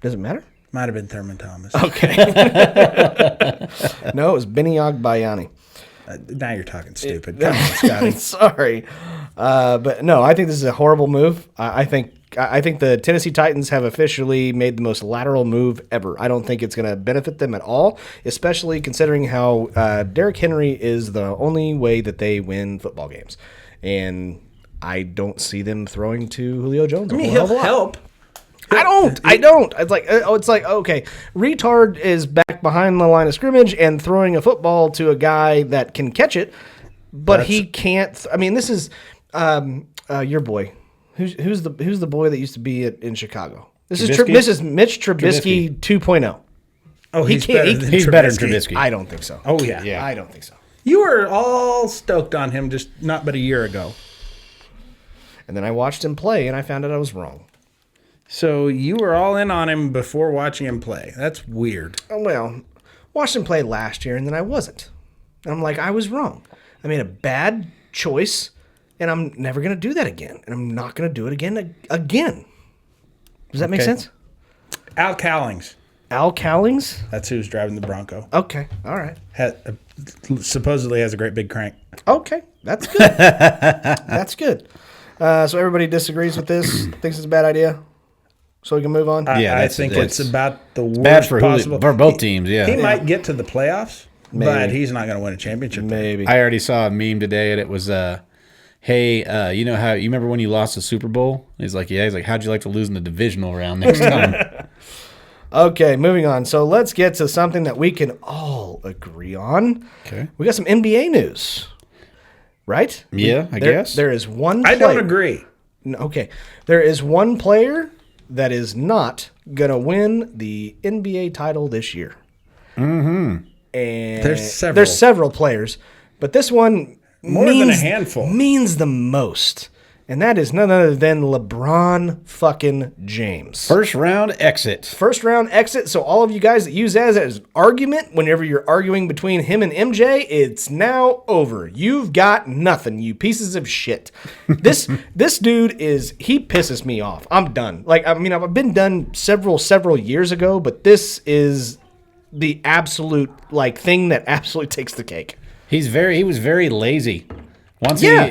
Does it matter?
Might have been Thurman Thomas.
Okay. No, it was Benny Agbayani.
Now you're talking stupid. Come on, Scotty.
Sorry. But no, I think this is a horrible move. I think the Tennessee Titans have officially made the most lateral move ever. I don't think it's going to benefit them at all, especially considering how Derrick Henry is the only way that they win football games. And I don't see them throwing to Julio Jones.
I mean, he'll help.
I don't. It's like okay, retard is back behind the line of scrimmage and throwing a football to a guy that can catch it, but he can't. I mean, this is your boy. Who's the boy that used to be in Chicago? This is Mitch Trubisky 2.0.
Oh, he's
can't-
better
he-
than
He's better than Trubisky.
I don't think so.
Oh, yeah.
Yeah.
I don't think so.
You were all stoked on him just not but a year ago.
And then I watched him play, and I found out I was wrong.
So you were all in on him before watching him play. That's weird.
Well, watched him play last year, and then I wasn't. And I'm like, I was wrong. I made a bad choice, and I'm never going to do that again. And I'm not going to do it again. Does that make
Okay.
sense?
Al Cowlings.
Al Cowlings?
That's who's driving the Bronco.
Okay. All right.
Supposedly has a great big crank.
Okay. That's good. That's good. So everybody disagrees with this, thinks it's a bad idea? So we can move on?
I
that's-
think
that's
it's about the worst
Bad for
possible.
for both teams. Yeah.
He might get to the playoffs, but
Maybe.
he's not going to win a championship.
Maybe.
I already saw a meme today, and it was, "Hey, you know how you remember when you lost the Super Bowl?" And he's like, "Yeah." He's like, "How'd you like to lose in the divisional round next time?"
Okay, moving on. So let's get to something that we can all agree on.
Okay.
We got some NBA news. Right?
Yeah, I
There-
guess.
There is one
I
player.
don't agree.
No, okay. There is one player that is not going to win the NBA title this year. Mm-hmm. And
There's several.
players, but this one
More than a handful.
means the most. And that is none other than LeBron fucking James.
First round exit.
First round exit. So all of you guys that use that as an argument, whenever you're arguing between him and MJ, it's now over. You've got nothing, you pieces of shit. This dude he pisses me off. I'm done. Like, I mean, I've been done several years ago, but this is the absolute like thing that absolutely takes the cake.
He was very lazy. Once
Yeah.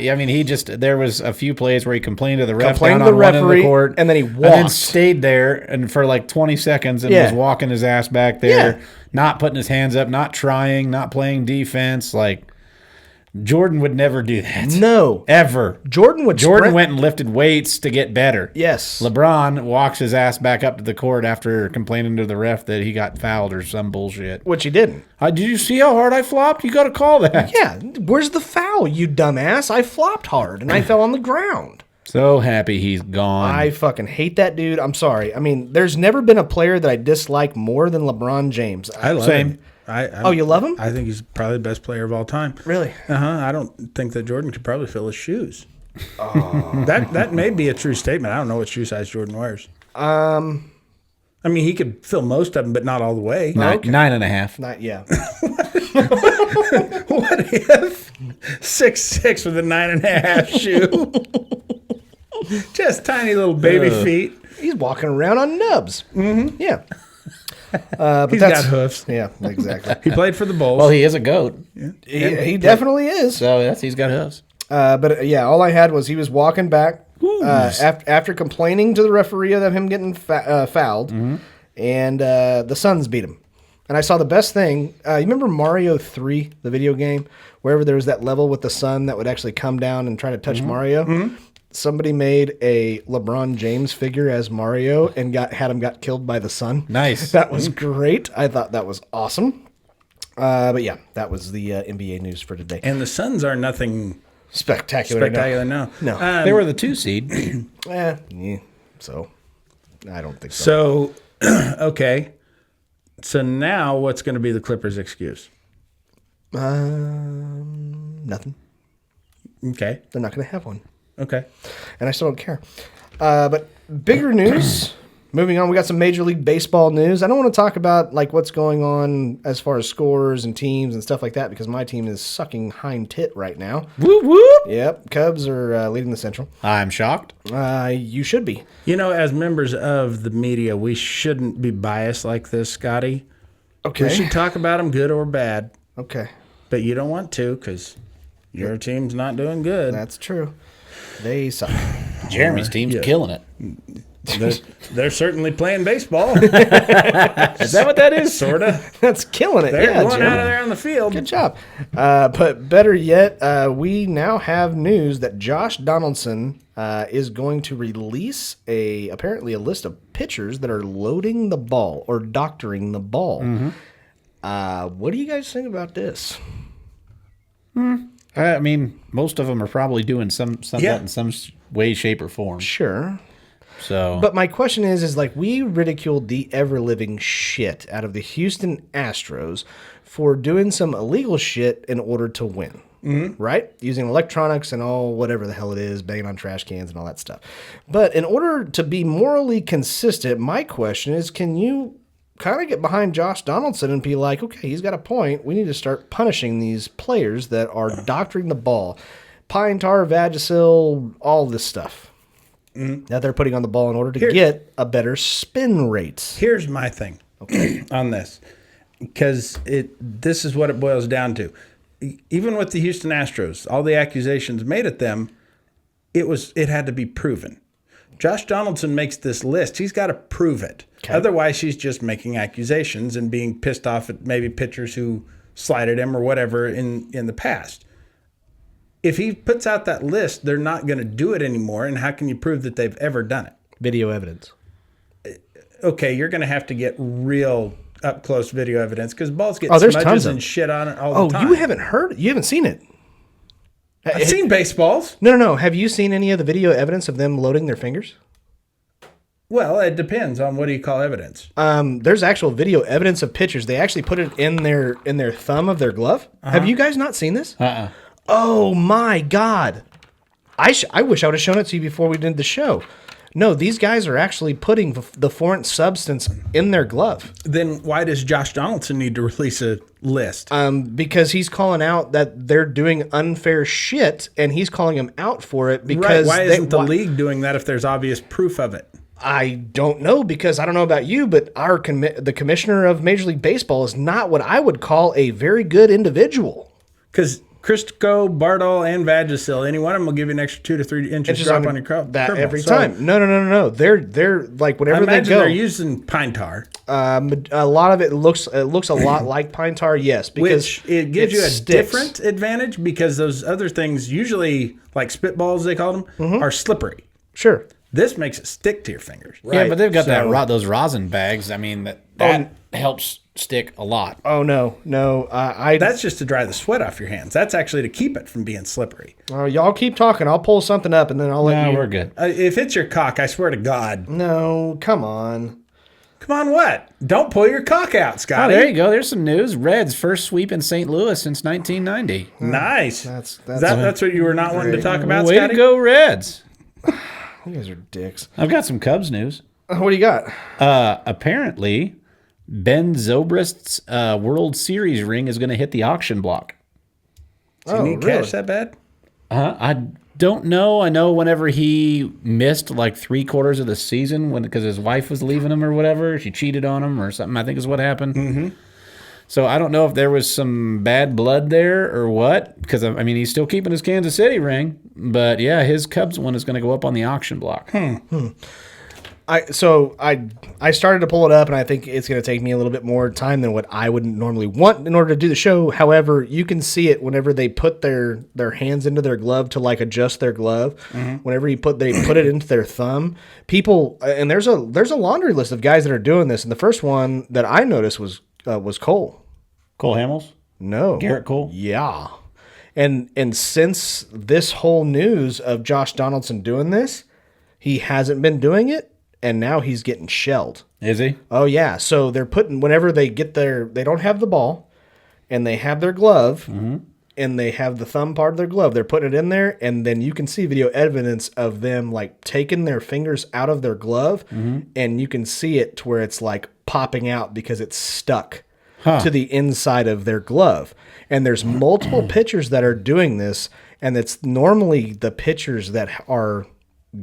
there was a few plays where he complained to the ref
Complained
down
to the
on one end of the
referee,
court,
and then he
and then
walked.
stayed there and for like 20 seconds and
Yeah.
was walking his ass back there,
Yeah.
not putting his hands up, not trying, not playing defense. Like Jordan would never do that.
No.
Ever.
Jordan
Jordan went and lifted weights to get better.
Yes.
LeBron walks his ass back up to the court after complaining to the ref that he got fouled or some bullshit.
Which he didn't.
Did you see how hard I flopped? You got to call that.
Yeah. Where's the foul, you dumbass? I flopped hard and I fell on the ground.
So happy he's gone.
I fucking hate that dude. I'm sorry. I mean, there's never been a player that I dislike more than LeBron James.
I love
Same.
him.
Oh, you love him?
I think he's probably the best player of all time.
Really?
I don't think that Jordan could probably fill his shoes. That may be a true statement. I don't know what shoe size Jordan wears. I mean, he could fill most of them, but not all the way.
Nine, 9.5.
Not yeah.
What if 6'6" with a 9.5 shoe? Just tiny little baby feet.
He's walking around on nubs. Mm-hmm. Yeah. But
He's got hoofs.
Yeah, exactly.
He played for the Bulls.
Well, he is a goat.
he definitely is.
So yes, he's got hooves.
But yeah, all I had was he was walking back after complaining to the referee of him getting fouled, and the Suns beat him. And I saw the best thing. You remember Mario 3, the video game, wherever there was that level with the sun that would actually come down and try to touch Mario? Somebody made a LeBron James figure as Mario and had him got killed by the sun.
Nice.
That was great. I thought that was awesome. But yeah, that was the NBA news for today.
And the Suns are nothing
Spectacular.
no.
No.
They were the 2 seed.
Yeah. So, I don't think so.
So, okay. So now what's going to be the Clippers' excuse?
Nothing.
Okay.
They're not going to have one.
Okay.
And I still don't care. But bigger news. Moving on, we got some Major League Baseball news. I don't want to talk about like what's going on as far as scores and teams and stuff like that because my team is sucking hind tit right now.
Whoop whoop.
Yep, Cubs are leading the Central.
I'm shocked.
You should be.
You know, as members of the media, we shouldn't be biased like this, Scotty.
Okay.
We should talk about them good or bad,
Okay,
but you don't want to because your team's not doing good.
that's true. They suck.
Jeremy's team's killing it.
They're certainly playing baseball.
Is that what that is?
Sort of.
That's killing it.
They're
Yeah,
going
Jeremy.
out of there on the field.
Good job. But better yet, we now have news that Josh Donaldson is going to release apparently a list of pitchers that are loading the ball or doctoring the ball. What do you guys think about this?
I mean, most of them are probably doing some
Yeah.
in some way, shape, or form.
Sure.
So,
But my question is like we ridiculed the ever-living shit out of the Houston Astros for doing some illegal shit in order to win. Right? Using electronics and all whatever the hell it is, banging on trash cans and all that stuff. But in order to be morally consistent, my question is, can you kind of get behind Josh Donaldson and be like, okay, he's got a point. We need to start punishing these players that are doctoring the ball. Pine tar, Vagisil, all this stuff that they're putting on the ball in order to get a better spin rate.
Here's my thing on this, because this is what it boils down to. Even with the Houston Astros, all the accusations made at them, it had to be proven. Josh Donaldson makes this list. He's got to prove it. Okay. Otherwise, he's just making accusations and being pissed off at maybe pitchers who slighted him or whatever in the past. If he puts out that list, they're not going to do it anymore. And how can you prove that they've ever done it?
Video evidence.
Okay, you're going to have to get real up-close video evidence because balls get
there's
smudges
tons of
and shit on it all the
Oh,
time.
you haven't seen it.
I've seen baseballs.
No. Have you seen any of the video evidence of them loading their fingers?
Well, it depends on what do you call evidence.
There's actual video evidence of pitchers. They actually put it in their thumb of their glove. Have you guys not seen this? Oh my God! I wish I would have shown it to you before we did the show. No, these guys are actually putting the foreign substance in their glove.
Then why does Josh Donaldson need to release a list?
Because he's calling out that they're doing unfair shit, and he's calling them out for it. Because
right. Why isn't the league doing that if there's obvious proof of it?
I don't know, because I don't know about you, but the commissioner of Major League Baseball is not what I would call a very good individual.
Because Crisco, Bartol, and Vagisil, any one of them will give you an extra 2 to 3 inches drop on your curve.
That every time. No. They're like whenever they go.
They're using pine tar.
A lot of it looks a lot like pine tar. Yes, because
which it gives you a different advantage because those other things, usually like spitballs they call them, are slippery.
Sure.
This makes it stick to your fingers.
yeah, but they've got those rosin bags. I mean that helps stick a lot.
Oh no.
That's just to dry the sweat off your hands. That's actually to keep it from being slippery.
Y'all keep talking. I'll pull something up and then I'll let
No,
you.
we're good.
If it's your cock, I swear to God.
No, come on.
Come on, what? Don't pull your cock out,
Oh,
Scotty.
there you go. There's some news. Reds first sweep in St. Louis since 1990.
Nice.
That's
That's what you were not wanting to talk about,
Way
Scotty?
to go, Reds.
you guys are dicks.
I've got some Cubs news.
What do you got?
Apparently, Ben Zobrist's World Series ring is going to hit the auction block.
Do you need cash that bad?
I don't know. I know whenever he missed like 3/4 of the season because his wife was leaving him or whatever, she cheated on him or something, I think is what happened. Mm-hmm. So I don't know if there was some bad blood there or what, because I mean, he's still keeping his Kansas City ring, but yeah, his Cubs one is going to go up on the auction block.
I started to pull it up, and I think it's going to take me a little bit more time than what I would normally want in order to do the show. However, you can see it whenever they put their hands into their glove to like adjust their glove. Mm-hmm. Whenever they put it into their thumb, people and there's a laundry list of guys that are doing this. And the first one that I noticed was Cole.
Cole Hamels?
No,
Garrett Cole?
Yeah, and since this whole news of Josh Donaldson doing this, he hasn't been doing it. And now he's getting shelled.
Is he?
Oh, yeah. So they're putting, whenever they get they don't have the ball, and they have their glove, and they have the thumb part of their glove, they're putting it in there, and then you can see video evidence of them, like, taking their fingers out of their glove, and you can see it to where it's, like, popping out because it's stuck to the inside of their glove. And there's multiple pitchers that are doing this, and it's normally the pitchers that are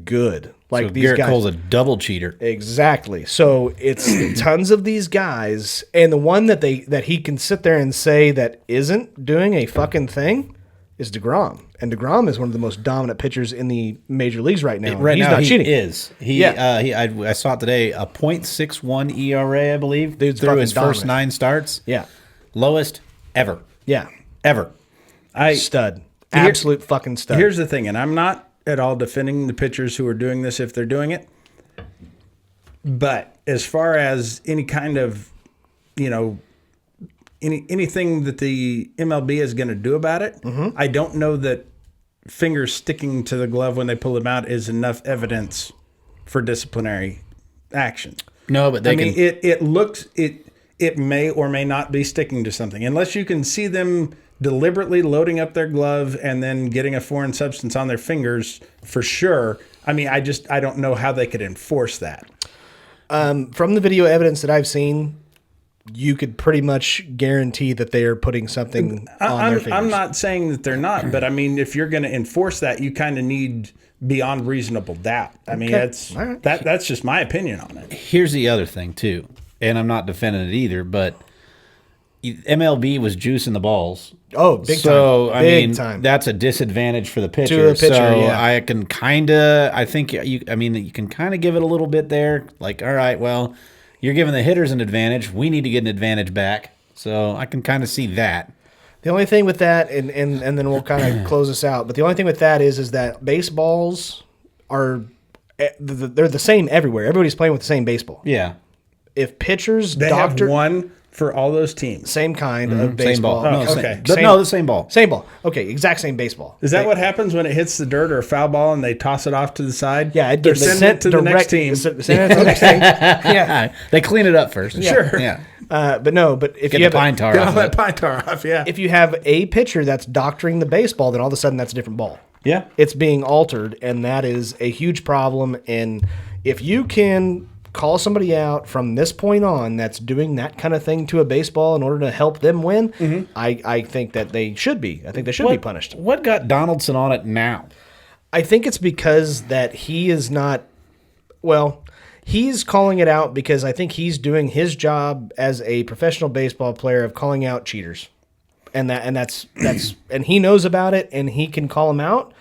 good. Like
So
these
Garrett
guys.
Cole's a double cheater.
Exactly. So it's tons of these guys, and the one that he can sit there and say that isn't doing a fucking thing is DeGrom. And DeGrom is one of the most dominant pitchers in the major leagues right now.
Right
He's
now,
not
he
cheating.
is. I saw it today, a .61 ERA, I believe,
Dude's
through his
fucking
first
dominant.
9 starts.
Yeah.
Lowest ever.
Yeah.
Ever.
Stud. Absolute fucking stud.
Here's the thing, and I'm not at all defending the pitchers who are doing this if they're doing it. But as far as any kind of, anything that the MLB is going to do about it, I don't know that fingers sticking to the glove when they pull them out is enough evidence for disciplinary action.
No, but they can.
It may or may not be sticking to something unless you can see them deliberately loading up their glove and then getting a foreign substance on their fingers for sure. I mean, I don't know how they could enforce that.
From the video evidence that I've seen, you could pretty much guarantee that they are putting something on their fingers.
I'm not saying that they're not, but I mean, if you're going to enforce that, you kind of need beyond reasonable doubt. I mean, that's
All right.
that's just my opinion on it.
Here's the other thing, too, and I'm not defending it either, but MLB was juicing the balls.
Oh, big time.
So, I
Big
mean,
time.
that's a disadvantage for the pitcher.
To the pitcher,
so
yeah.
I can I think you can kind of give it a little bit there. Like, all right, well, you're giving the hitters an advantage. We need to get an advantage back. So I can kind of see that.
The only thing with that, and then we'll kind of close this out, but the only thing with that is that baseballs are, they're the same everywhere. Everybody's playing with the same baseball.
Yeah.
If pitchers
They have one for all those teams.
same kind of baseball.
Same ball. No,
okay.
the same ball.
Same ball. Okay, exact same baseball.
Is that what happens when it hits the dirt or a foul ball and they toss it off to the side?
Yeah, it
they're
gets
sending
sent
it to the next team.
Send it to the next team. Yeah.
They clean it up first.
Sure.
Yeah.
But if
Get
you
the
have
pine tar
Get all
off
that
it.
pine tar off, yeah.
if you have a pitcher that's doctoring the baseball, then all of a sudden that's a different ball.
Yeah.
It's being altered, and that is a huge problem. And if you can call somebody out from this point on that's doing that kind of thing to a baseball in order to help them win, I think that they should be. I think they should be punished.
What got Donaldson on it now?
I think it's because that he is not, well, he's calling it out because I think he's doing his job as a professional baseball player of calling out cheaters. And that's and he knows about it and he can call them out.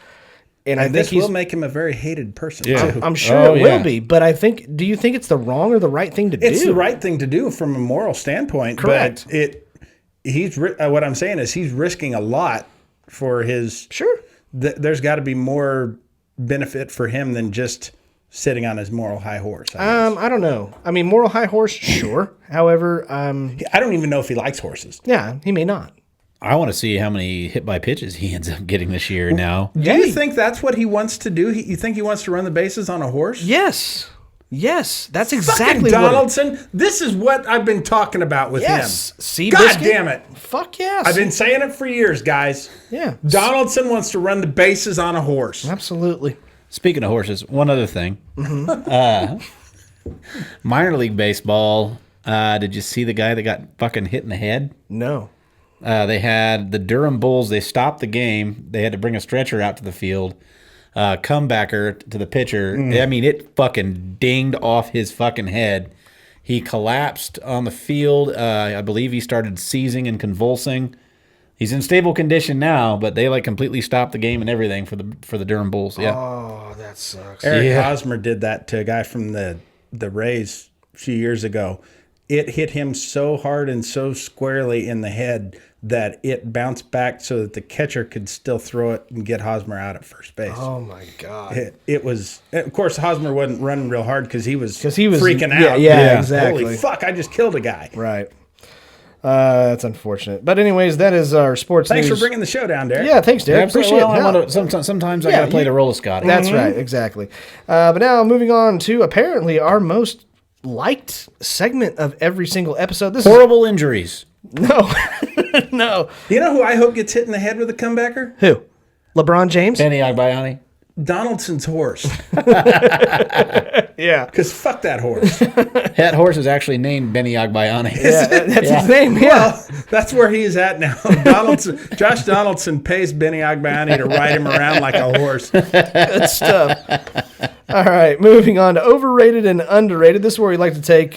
And I think
This
he's
will make him a very hated person,
Yeah.
too.
I'm sure
Oh,
it
yeah.
will be, but I think, do you think it's the wrong or the right thing to do?
It's the right thing to do from a moral standpoint.
Correct.
But what I'm saying is he's risking a lot for his.
Sure.
There's got to be more benefit for him than just sitting on his moral high horse. I guess.
I don't know. I mean, moral high horse, sure. However,
I don't even know if he likes horses.
yeah, he may not.
I want to see how many hit by pitches he ends up getting this year now.
Do you think that's what he wants to do? You think he wants to run the bases on a horse?
Yes. Yes, that's
Fucking
exactly what.
Donaldson. This is what I've been talking about with
Yes.
him.
See,
God
Biscuit?
damn it.
Fuck yes.
I've been saying it for years, guys.
Yeah.
Donaldson wants to run the bases on a horse.
Absolutely.
Speaking of horses, one other thing. Minor league baseball. Did you see the guy that got fucking hit in the head?
No.
They had the Durham Bulls. They stopped the game. They had to bring a stretcher out to the field. Comebacker to the pitcher. I mean, it fucking dinged off his fucking head. He collapsed on the field. I believe he started seizing and convulsing. He's in stable condition now, but they like completely stopped the game and everything for the Durham Bulls. Yeah.
Oh, that sucks.
Eric Hosmer did that to a guy from the Rays a few years ago. It hit him so hard and so squarely in the head that it bounced back so that the catcher could still throw it and get Hosmer out at first base.
Oh my god.
It was, of course, Hosmer wasn't running real hard because he was freaking
yeah,
out.
yeah, exactly.
Holy fuck! I just killed a guy.
Right. That's unfortunate. But anyways, that is our sports
Thanks
news.
for bringing the show down, Derek.
Yeah, thanks, Derek. Appreciate
Well, I
it.
wanna- sometimes I
Yeah,
gotta play
you-
the role of Scotty.
That's right, exactly. But now moving on to apparently our most liked segment of every single episode. This
Horrible injuries.
is no, no.
You know who I hope gets hit in the head with a comebacker?
Who? LeBron James?
Benny Agbayani.
Donaldson's horse.
Yeah,
Because fuck that horse.
That horse is actually named Benny Agbayani.
that's his name. Yeah.
Well, that's where he's at now. Josh Donaldson pays Benny Agbayani to ride him around like a horse.
Good stuff. All right, moving on to overrated and underrated. This is where we like to take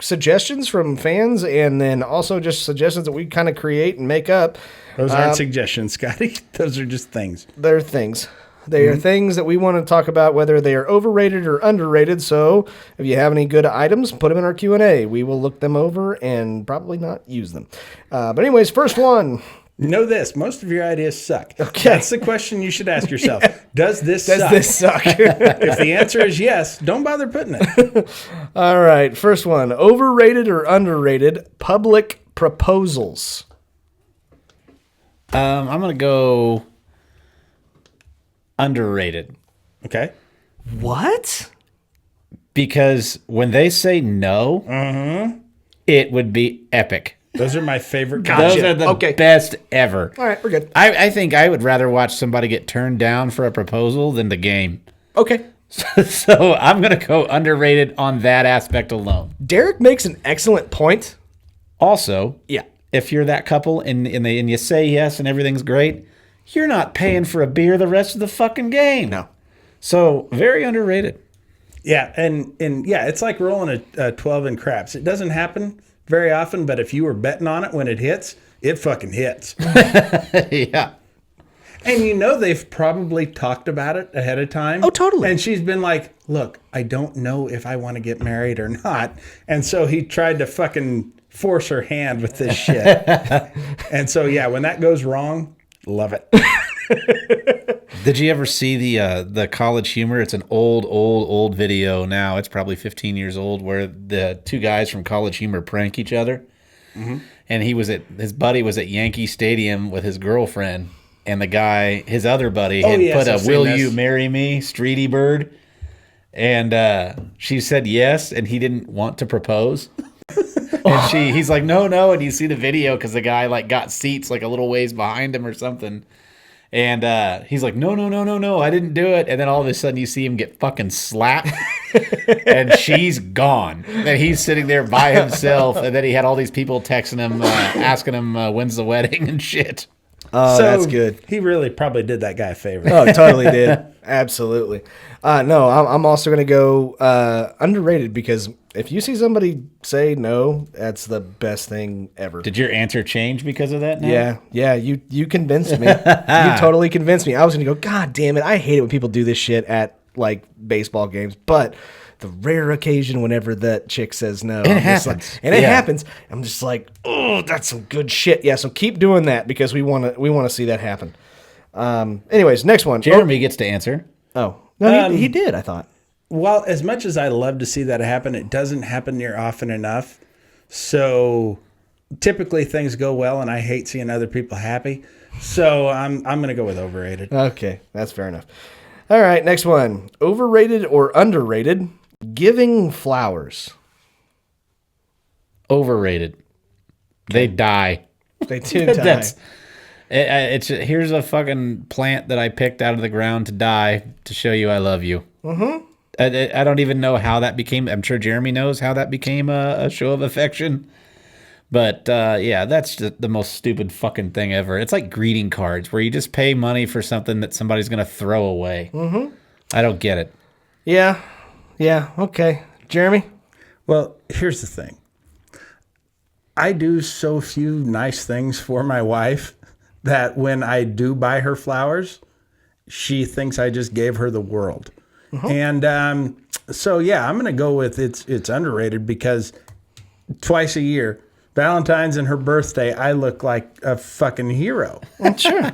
suggestions from fans and then also just suggestions that we kind of create and make up.
Those aren't suggestions, Scotty. Those are just things.
They're things. They are things that we want to talk about, whether they are overrated or underrated. So if you have any good items, put them in our Q&A. We will look them over and probably not use them. But anyways, first one.
Know this. Most of your ideas suck.
Okay.
That's the question you should ask yourself. Does this
Does
suck?
this suck?
If the answer is yes, don't bother putting it.
All right, first one. Overrated or underrated public proposals?
I'm gonna go underrated
Okay.
What?
because when they say no, it would be epic.
Those are my favorite.
Those are the
Okay.
best ever.
All right, we're good.
I think I would rather watch somebody get turned down for a proposal than the game.
Okay.
So I'm gonna go underrated on that aspect alone.
Derek makes an excellent point.
Also,
Yeah.
if you're that couple and you say yes and everything's great, you're not paying for a beer the rest of the fucking game.
No.
So very underrated.
Yeah, and yeah, it's like rolling a 12 in craps. It doesn't happen very often, but if you were betting on it when it hits, it fucking hits.
Yeah.
And you know they've probably talked about it ahead of time.
Oh, totally.
And she's been like, look, I don't know if I want to get married or not. And so he tried to fucking force her hand with this shit. And so, yeah, when that goes wrong, love it.
Did you ever see the College Humor? It's an old video now. It's probably 15 years old, where the two guys from College Humor prank each other. And his buddy was at Yankee Stadium with his girlfriend, and the guy, his other buddy, had
yes,
put a
I've seen
"Will
this.
you marry me?" Streety Bird, and she said yes, and he didn't want to propose. And he's like, no, and you see the video because the guy like got seats like a little ways behind him or something. And he's like, no, I didn't do it. And then all of a sudden you see him get fucking slapped and she's gone. And he's sitting there by himself. And then he had all these people texting him, asking him when's the wedding and shit.
Oh,
So
that's good.
He really probably did that guy a favor.
Oh, totally did. Absolutely. No, I'm also going to go underrated because if you see somebody say no, that's the best thing ever.
Did your answer change because of that now?
Yeah, you convinced me. You totally convinced me. I was going to go, God damn it, I hate it when people do this shit at like baseball games, but the rare occasion whenever that chick says no,
It
I'm just
happens.
like, and it
Yeah.
happens. I'm just like, oh, that's some good shit. Yeah, so keep doing that because we want to see that happen. Anyways, next one.
Jeremy gets to answer.
Oh, no, he did. I thought.
While as much as I love to see that happen, it doesn't happen near often enough. So typically things go well, and I hate seeing other people happy. So I'm going to go with overrated.
Okay, that's fair enough. All right, next one. Overrated or underrated? Giving flowers.
Overrated. They die.
They do die.
That's it's here's a fucking plant that I picked out of the ground to die to show you I love you. Mm-hmm. I don't even know how that became. I'm sure Jeremy knows how that became a show of affection. But yeah, that's just the most stupid fucking thing ever. It's like greeting cards where you just pay money for something that somebody's gonna throw away. Mm-hmm. I don't get it.
Yeah. Okay. Jeremy?
Well, here's the thing. I do so few nice things for my wife that when I do buy her flowers, she thinks I just gave her the world. And so, yeah, I'm going to go with it's underrated because twice a year, Valentine's and her birthday, I look like a fucking hero.
Sure.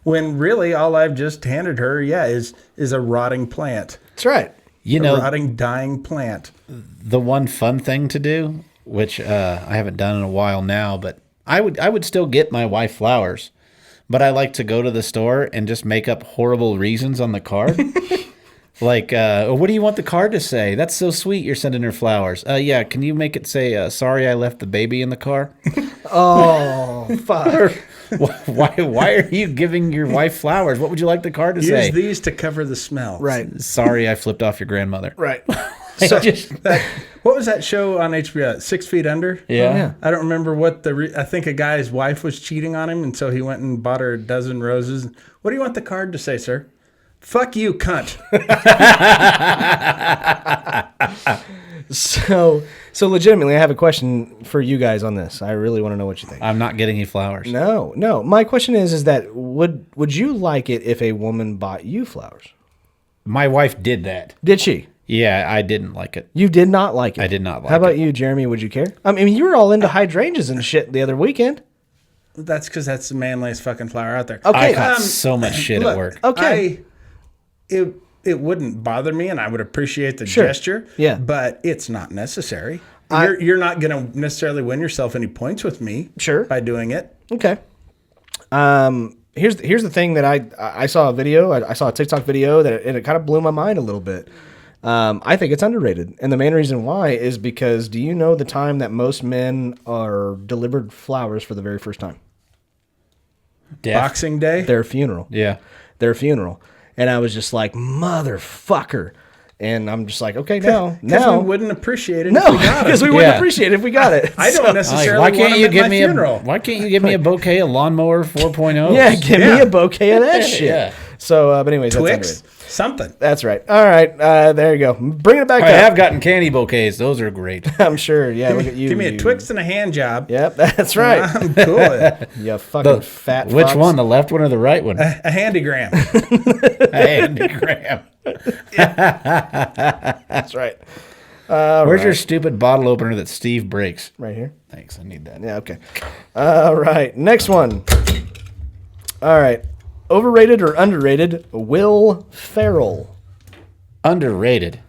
When really all I've just handed her, is a rotting plant.
That's right.
You
A
know,
rotting, dying plant.
the one fun thing to do, which I haven't done in a while now, but I would still get my wife flowers, but I like to go to the store and just make up horrible reasons on the card. Like, what do you want the card to say? That's so sweet. You're sending her flowers. Yeah, can you make it say, sorry, I left the baby in the car?
Oh, fuck.
Why are you giving your wife flowers? What would you like the card to say?
Use these to cover the smell.
Right.
Sorry, I flipped off your grandmother.
Right.
So,
What was that show on HBO? 6 Feet Under?
yeah.
yeah.
I don't remember what I think a guy's wife was cheating on him, and so he went and bought her a dozen roses. What do you want the card to say, sir? Fuck you, cunt.
So legitimately, I have a question for you guys on this. I really want to know what you think.
I'm not getting you flowers.
No. My question is that would you like it if a woman bought you flowers?
My wife did that.
Did she?
Yeah, I didn't like it.
You did not like it.
I did not like
How about you, Jeremy? Would you care? I mean, you were all into hydrangeas and shit the other weekend.
That's because that's the manliest fucking flower out there.
Okay.
I caught so much shit
Look,
at work.
Okay.
It wouldn't bother me, and I would appreciate the gesture.
Yeah.
But it's not necessary. You're not going to necessarily win yourself any points with me.
Sure.
By doing it.
Okay. Here's the thing that I saw a video. I saw a TikTok video that it kind of blew my mind a little bit. I think it's underrated, and the main reason why is because do you know the time that most men are delivered flowers for the very first time?
Boxing Day.
Their funeral.
Yeah.
Their funeral. And I was just like, motherfucker. And I'm just like, okay, now,
We wouldn't appreciate it if
no,
we got it.
because we wouldn't appreciate it if we got it.
I don't
Like,
necessarily
why
want
can't
them
you
at
give
my
me
funeral.
why can't you give me a bouquet of lawnmower 4.0?
Yeah, give me
Yeah.
a bouquet of that shit.
Yeah.
So, but anyways, that's
Twix,
underrated.
something.
That's right. All right, there you go. Bringing it back
I
up.
have gotten candy bouquets. Those are great.
I'm sure. Yeah, look at you.
Give me a
you-
Twix and a hand job.
Yep, that's right.
I'm cool with it.
You fucking fat.
Which
fox.
one? The left one or the right one?
A handygram.
Andy Graham.
That's right.
Where's your stupid bottle opener that Steve breaks?
Right here.
Thanks. I need that.
Yeah. Okay. All right. Next one. All right. Overrated or underrated? Will Ferrell.
Underrated.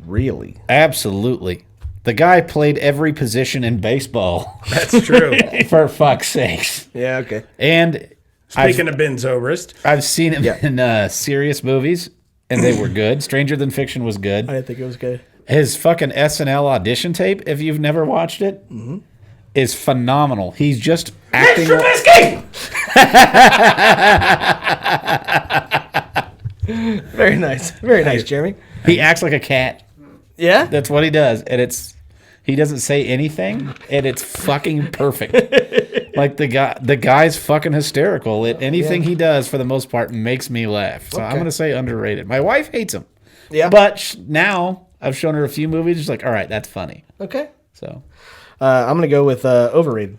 Really?
Absolutely. The guy played every position in baseball.
That's true.
For fuck's sakes.
Yeah. Okay.
And
Speaking of Ben Zobrist,
I've seen him in serious movies, and they were good. Stranger Than Fiction was good.
I didn't think it was good.
His fucking SNL audition tape, if you've never watched it, is phenomenal. He's just acting.
Very nice. Very nice, Jeremy.
He acts like a cat.
Yeah.
That's what he does, and he doesn't say anything, and it's fucking perfect. Like the guy's fucking hysterical. Anything he does, for the most part, makes me laugh. So I'm gonna say underrated. My wife hates him.
Yeah.
But now I've shown her a few movies. She's like, all right, that's funny.
Okay.
So
I'm gonna go with overrated.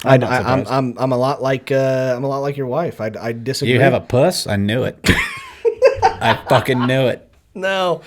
I'm not surprised.
I'm a lot like your wife. I disagree.
you have a puss? I knew it. I fucking knew it.
no.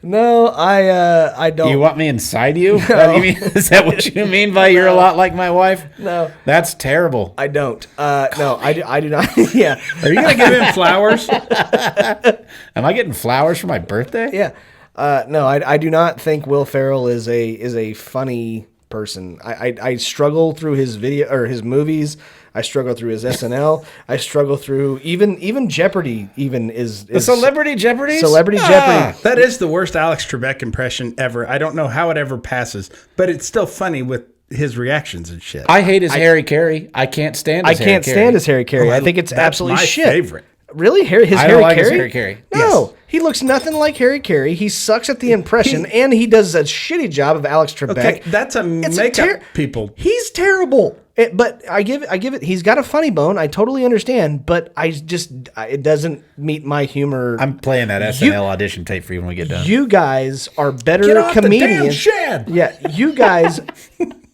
I don't.
You want me inside you? What do you mean? Is that what you mean by you're a lot like my wife?
No.
That's terrible.
I don't. No, I do not. Yeah.
are you going to give him flowers?
Am I getting flowers for my birthday?
Yeah. No, I do not think Will Ferrell is a funny person. I struggle through his video or his movies. I struggle through his SNL. I struggle through even Jeopardy. Even is
Celebrity Jeopardy.
Celebrity Jeopardy.
That is the worst Alex Trebek impression ever. I don't know how it ever passes, but it's still funny with his reactions and shit.
I hate his Harry Carey. I can't stand. His
I can't
Harry
stand
Carey.
his Harry Carey.
Oh,
I think it's
that's
absolutely
my
shit.
favorite.
Really, Harry
I
Harry
don't like
Carey?
his Harry Carey.
No,
Yes.
he looks nothing like Harry Carey. He sucks at the impression, and he does a shitty job of Alex Trebek.
Okay, that's a
It's
makeup people.
He's terrible. But I give it. He's got a funny bone. I totally understand, but it doesn't meet my humor.
I'm playing that SNL audition tape for you when we get done.
You guys are better
Get off the damn
comedians.
shed.
Yeah, you guys,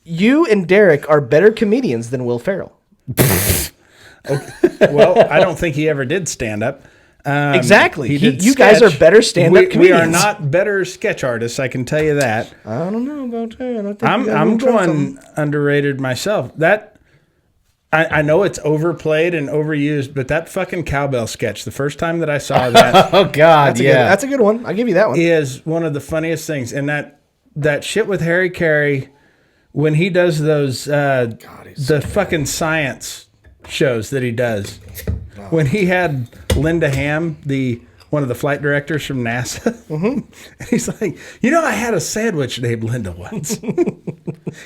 you and Derek are better comedians than Will Ferrell.
Well, I don't think he ever did stand up.
Exactly.
He did
You guys are
sketch.
better stand-up
We are
comedians.
not better sketch artists. I can tell you that.
I don't know about that. I think
I'm going underrated myself. That I know it's overplayed and overused, but that fucking cowbell sketch, the first time that I saw that,
Oh God,
That's a good one. I'll give you that one.
is one of the funniest things. And that shit with Harry Carey, when he does those the fucking science shows that he does. When he had Linda Ham, one of the flight directors from NASA, and he's like, I had a sandwich named Linda once.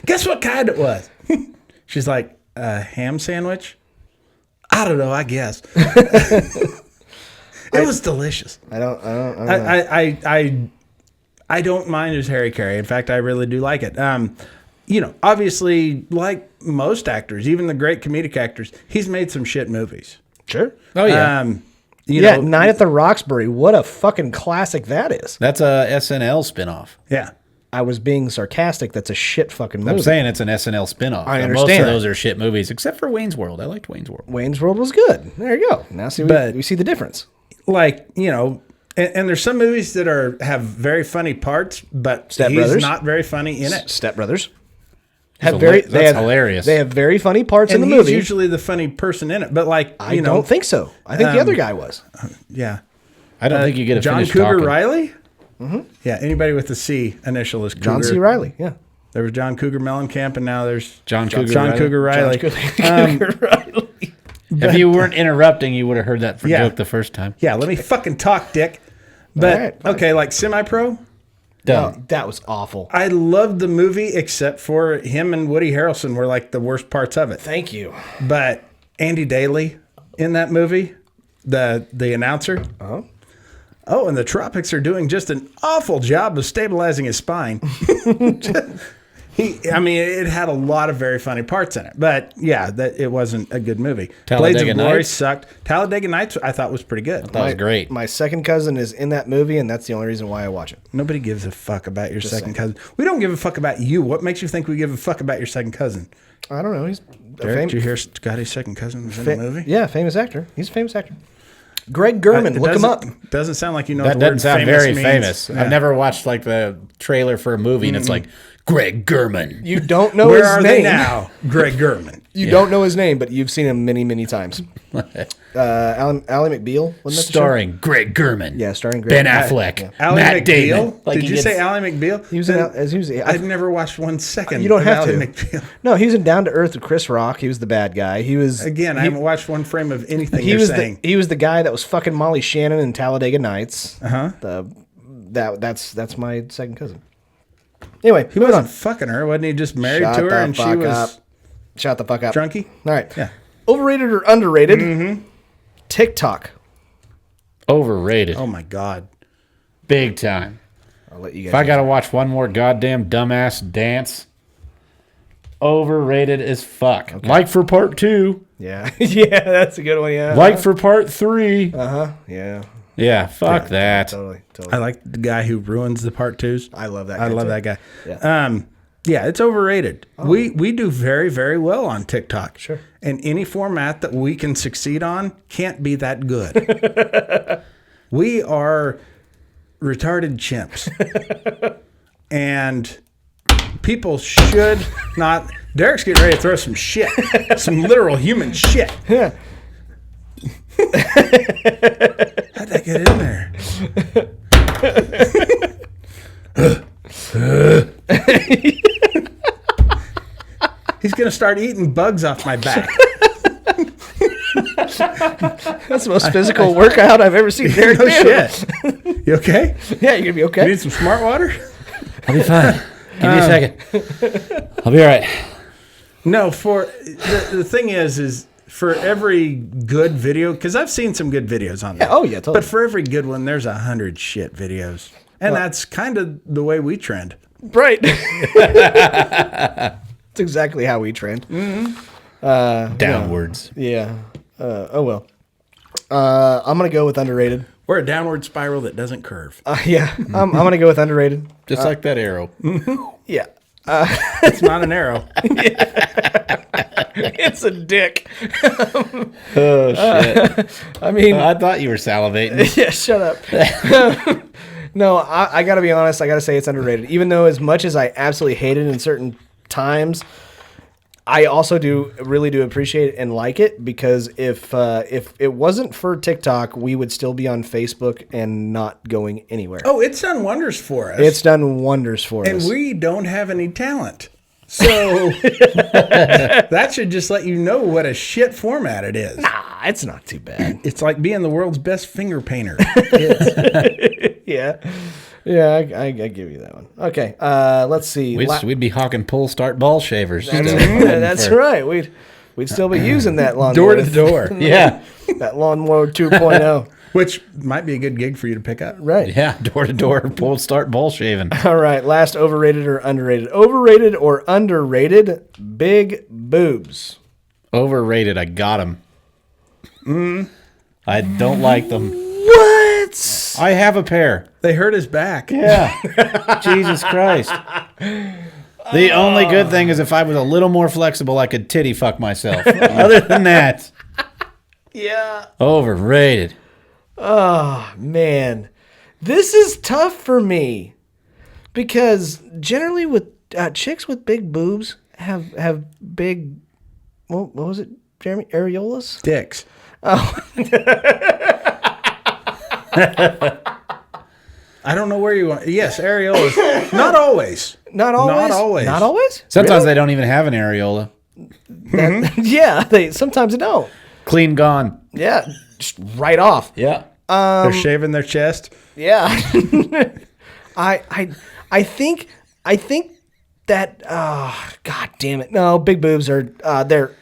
Guess what kind it was? She's like, a ham sandwich? I don't know, I guess. It was delicious.
I don't know.
I don't mind his Harry Carey. In fact, I really do like it. Obviously, like most actors, even the great comedic actors, he's made some shit movies.
Sure.
Oh yeah.
Yeah, Night at the Roxbury. What a fucking classic that is.
That's a SNL spinoff.
Yeah.
I was being sarcastic. That's a shit fucking movie.
I'm saying it's an SNL spinoff.
I
Most
understand
of
that.
those are shit movies, except for Wayne's World. I liked Wayne's World.
Wayne's World was good. There you go. Now see, we see the difference.
Like, and there's some movies that have very funny parts, but
Step
he's
Brothers.
not very funny in it.
Step Brothers.
That's hilarious.
They have very funny parts
And
in the
he's
movie.
usually the funny person in it. But like,
I don't think so. I think the other guy was.
yeah.
I don't think you get a
John
finished
Cougar
talking.
Riley? Mm-hmm. Yeah, anybody with the C initial is Cougar.
John C. Riley. Yeah.
There was John Cougar Mellencamp, and now there's
John Cougar
John
Riley.
Cougar Riley.
Cougar Riley.
If you weren't interrupting, you would have heard that
Yeah.
joke the first time.
Yeah, let me fucking talk, Dick. But,
All right, fine.
okay, like Semi-Pro,
Done.
Oh, that was awful.
I loved the movie except for him and Woody Harrelson were like the worst parts of it.
Thank you.
But Andy Daly in that movie, the announcer. Oh, and the tropics are doing just an awful job of stabilizing his spine. It had a lot of very funny parts in it. But yeah, it wasn't a good movie. Blades of
Talladega
Glory
Nights?
sucked. Talladega Nights I thought was pretty good.
That was great.
My second cousin is in that movie, and that's the only reason why I watch it.
Nobody gives a fuck about your second
saying.
cousin. We don't give a fuck about you. What makes you think we give a fuck about your second cousin?
I don't know. He's a
Derek, did you hear Scotty's second cousin was in the movie?
Yeah, famous actor. He's a famous actor. Greg Gurman.
It
Look him up.
Doesn't sound like you know
That
what the
doesn't
word
sound
famous
very
means.
famous.
Yeah.
I've never watched like the trailer for a movie and it's like Greg Gurman.
You don't know
Where
his
are
name.
they now? Greg Gurman.
You don't know his name, but you've seen him many, many times. Ally McBeal, wasn't that the show?
Starring Greg Gurman.
Yeah, starring Greg.
Ben Affleck.
Ally
Matt Damon.
McBeal?
Like
Did
he
you
gets-
say Ally McBeal?
He was in.
Then I've never watched 1 second.
You don't
of
have
Ally
to.
McBeal.
No, he was in Down to Earth with Chris Rock. He was the bad guy. He was
Again, I haven't watched one frame of anything
he
you're
was
saying.
he was the guy that was fucking Molly Shannon in Talladega Nights. That's my second cousin. Anyway,
He wasn't fucking her. Wasn't he just married
Shut
to her
the
and she
fuck
was
up. Shut the fuck up.
drunky?
All right.
Yeah.
Overrated or underrated? TikTok.
Overrated.
Oh my God.
Big time.
I'll let you guys.
If I got to watch one more goddamn dumbass dance, overrated as fuck. Like for part 2.
Yeah. Yeah, that's a good one. Yeah.
Like for part 3.
Yeah.
Yeah, fuck that.
Totally.
I like the guy who ruins the part 2s.
I love that
I
guy,
love
too.
that guy.
Yeah.
Yeah, it's overrated. We do very, very well on TikTok.
Sure.
And any format that we can succeed on can't be that good. We are retarded chimps. And people should not. Derek's getting ready to throw some shit, some literal human shit.
Yeah.
How'd that get in there? start eating bugs off my back.
That's the most physical workout I've ever seen Derek
No
do.
shit. You okay?
Yeah, you're gonna be
You
okay.
need some smart water?
I'll be fine. Give me a second. I'll be all right.
No, for the thing is for every good video, because I've seen some good videos on there.
Oh yeah, totally.
But for every good one, there's 100 shit videos. And that's kind of the way we trend.
Right. That's exactly how we trend.
Downwards.
Yeah. Oh well. I'm gonna go with underrated.
We're a downward spiral that doesn't curve.
Yeah. I'm gonna go with underrated.
Just like that arrow.
Yeah.
It's not an arrow.
It's a dick.
Oh, shit.
I mean,
I thought you were salivating.
yeah. Shut up. No, I gotta be honest. I gotta say it's underrated. Even though as much as I absolutely hate it in certain times, I also really do appreciate it and like it, because if it wasn't for TikTok, we would still be on Facebook and not going anywhere.
Oh, it's done wonders for us.
It's done wonders for
and
us.
we don't have any talent. So that should just let you know what a shit format it is.
It's not too bad.
It's like being the world's best finger painter.
Yeah. Yeah, I give you that one. Okay, let's see.
We'd be hawking pull start ball shavers.
That's right. We'd still be using that lawnmower.
Door to door.
Yeah.
That lawnmower 2.0.
Which might be a good gig for you to pick up.
Right.
Yeah. Door to door pull start ball shaving.
All right, last overrated or underrated. Overrated or underrated, big boobs.
Overrated. I got them. I don't like them.
What?
I have a pair.
They hurt his back.
Yeah. Jesus Christ. The only good thing is if I was a little more flexible, I could titty fuck myself. Other than that,
Yeah.
overrated.
Oh, man. This is tough for me because generally with chicks with big boobs have big, what was it, Jeremy? Areolas?
Dicks. I don't know where you want. Yes, areolas. Not always.
Not always?
Not always.
Not always?
Sometimes they don't even have an areola.
Yeah, sometimes they don't.
Clean gone.
Yeah, just right off.
Yeah.
They're shaving their chest.
Yeah. I think that god damn it. No, big boobs are they're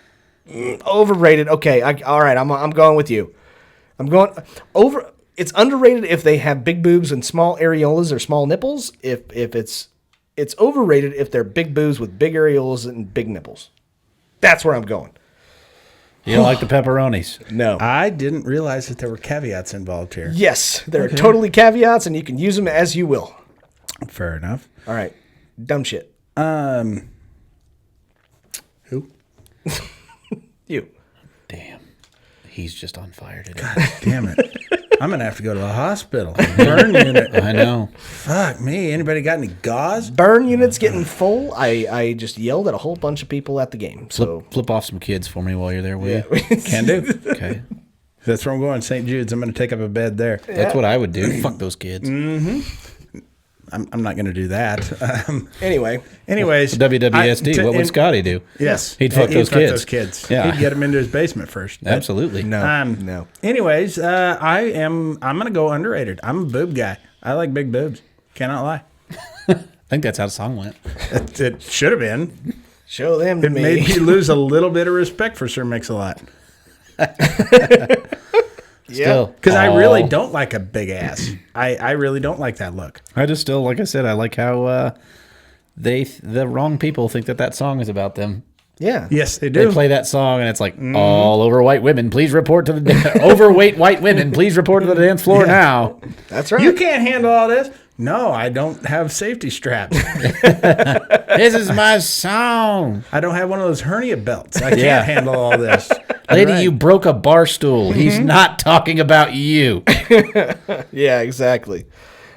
overrated. Okay, all right, I'm going with you. I'm going over. It's underrated if they have big boobs and small areolas or small nipples. If it's overrated if they're big boobs with big areolas and big nipples. That's where I'm going.
You don't like the pepperonis.
No.
I didn't realize that there were caveats involved here.
Yes, there are totally caveats, and you can use them as you will.
Fair enough.
All right, dumb shit.
Who?
You.
Damn. He's just on fire today.
Damn it. I'm going to have to go to the hospital. Burn unit.
I know.
Fuck me. Anybody got any gauze?
Burn units getting full. I just yelled at a whole bunch of people at the game. So
Flip off some kids for me while you're there, will you?
Can do.
Okay.
That's where I'm going. St. Jude's. I'm going to take up a bed there.
That's what I would do. Fuck those kids.
I'm not going to do that.
anyway,
Anyways.
WWSD. What would Scotty do?
Yes.
He'd fuck those kids. Yeah.
He'd get them into his basement first.
Absolutely.
no.
Anyways, I'm going to go underrated. I'm a boob guy. I like big boobs. Cannot lie.
I think that's how the song went.
It should have been.
Show them to
It
me.
made me lose a little bit of respect for Sir Mix-a-Lot.
Still.
Because I really don't like a big ass. I really don't like that look.
I just still, like I said, I like how the wrong people think that song is about them.
Yeah.
Yes, they do.
They play that song and it's like, all over white women, please report to the overweight white women, please report to the dance floor now.
That's right.
You can't handle all this. No, I don't have safety straps.
This is my song.
I don't have one of those hernia belts. I can't handle all this.
Lady,
Right.
you broke a bar stool. He's not talking about you.
Yeah, exactly.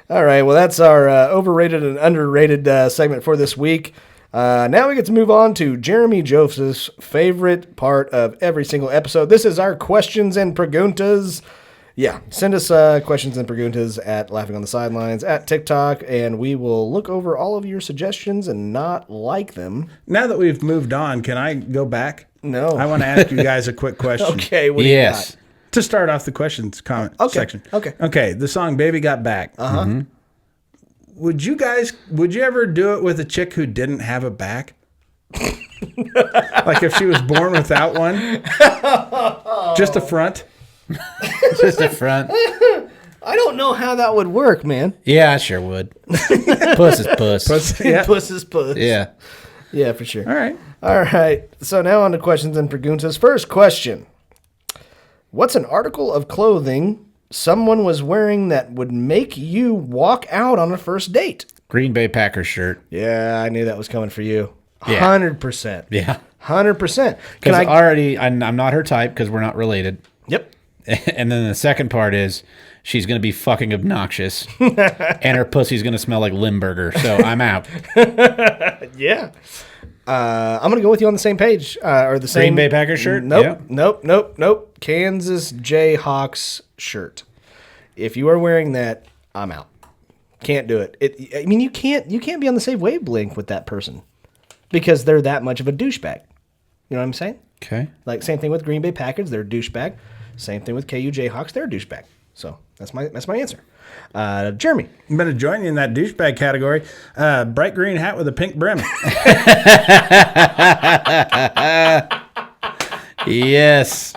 All right. Well, that's our overrated and underrated segment for this week. Now we get to move on to Jeremy Joseph's favorite part of every single episode. This is our questions and preguntas. Yeah, send us questions and preguntas at Laughing on the Sidelines at TikTok, and we will look over all of your suggestions and not like them.
Now that we've moved on, can I go back?
No.
I want to ask you guys a quick question.
Okay, what
Yes.
do
To start off the questions comment section.
Okay.
Okay, the song Baby Got Back.
Uh-huh.
Would you ever do it with a chick who didn't have a back? Like if she was born without one? Just a front?
Just the front.
you got? I don't know how that would work, man.
Yeah, I sure would. Puss is puss.
Yeah.
Puss is puss.
Yeah.
Yeah, for sure.
All right.
All right. So now on to questions and preguntas. First question. What's an article of clothing someone was wearing that would make you walk out on a first date?
Green Bay Packers shirt.
Yeah, I knew that was coming for you.
Yeah.
100%.
Yeah.
100%.
Because I'm not her type because we're not related.
Yep.
And then the second part is she's going to be fucking obnoxious and her pussy's going to smell like Limburger. So I'm out.
Yeah. I'm going to go with you on the same page. Or the same.
Green Bay Packers shirt?
Nope.
Yeah.
Nope. Kansas Jayhawks shirt. If you are wearing that, I'm out. Can't do it. I mean, you can't be on the same wavelength with that person because they're that much of a douchebag. You know what I'm saying?
Okay.
Like same thing with Green Bay Packers, they're a douchebag. Same thing with KU Jayhawks, they're a douchebag. So that's my answer. Jeremy.
I'm going to join you in that douchebag category. Bright green hat with a pink brim.
Yes.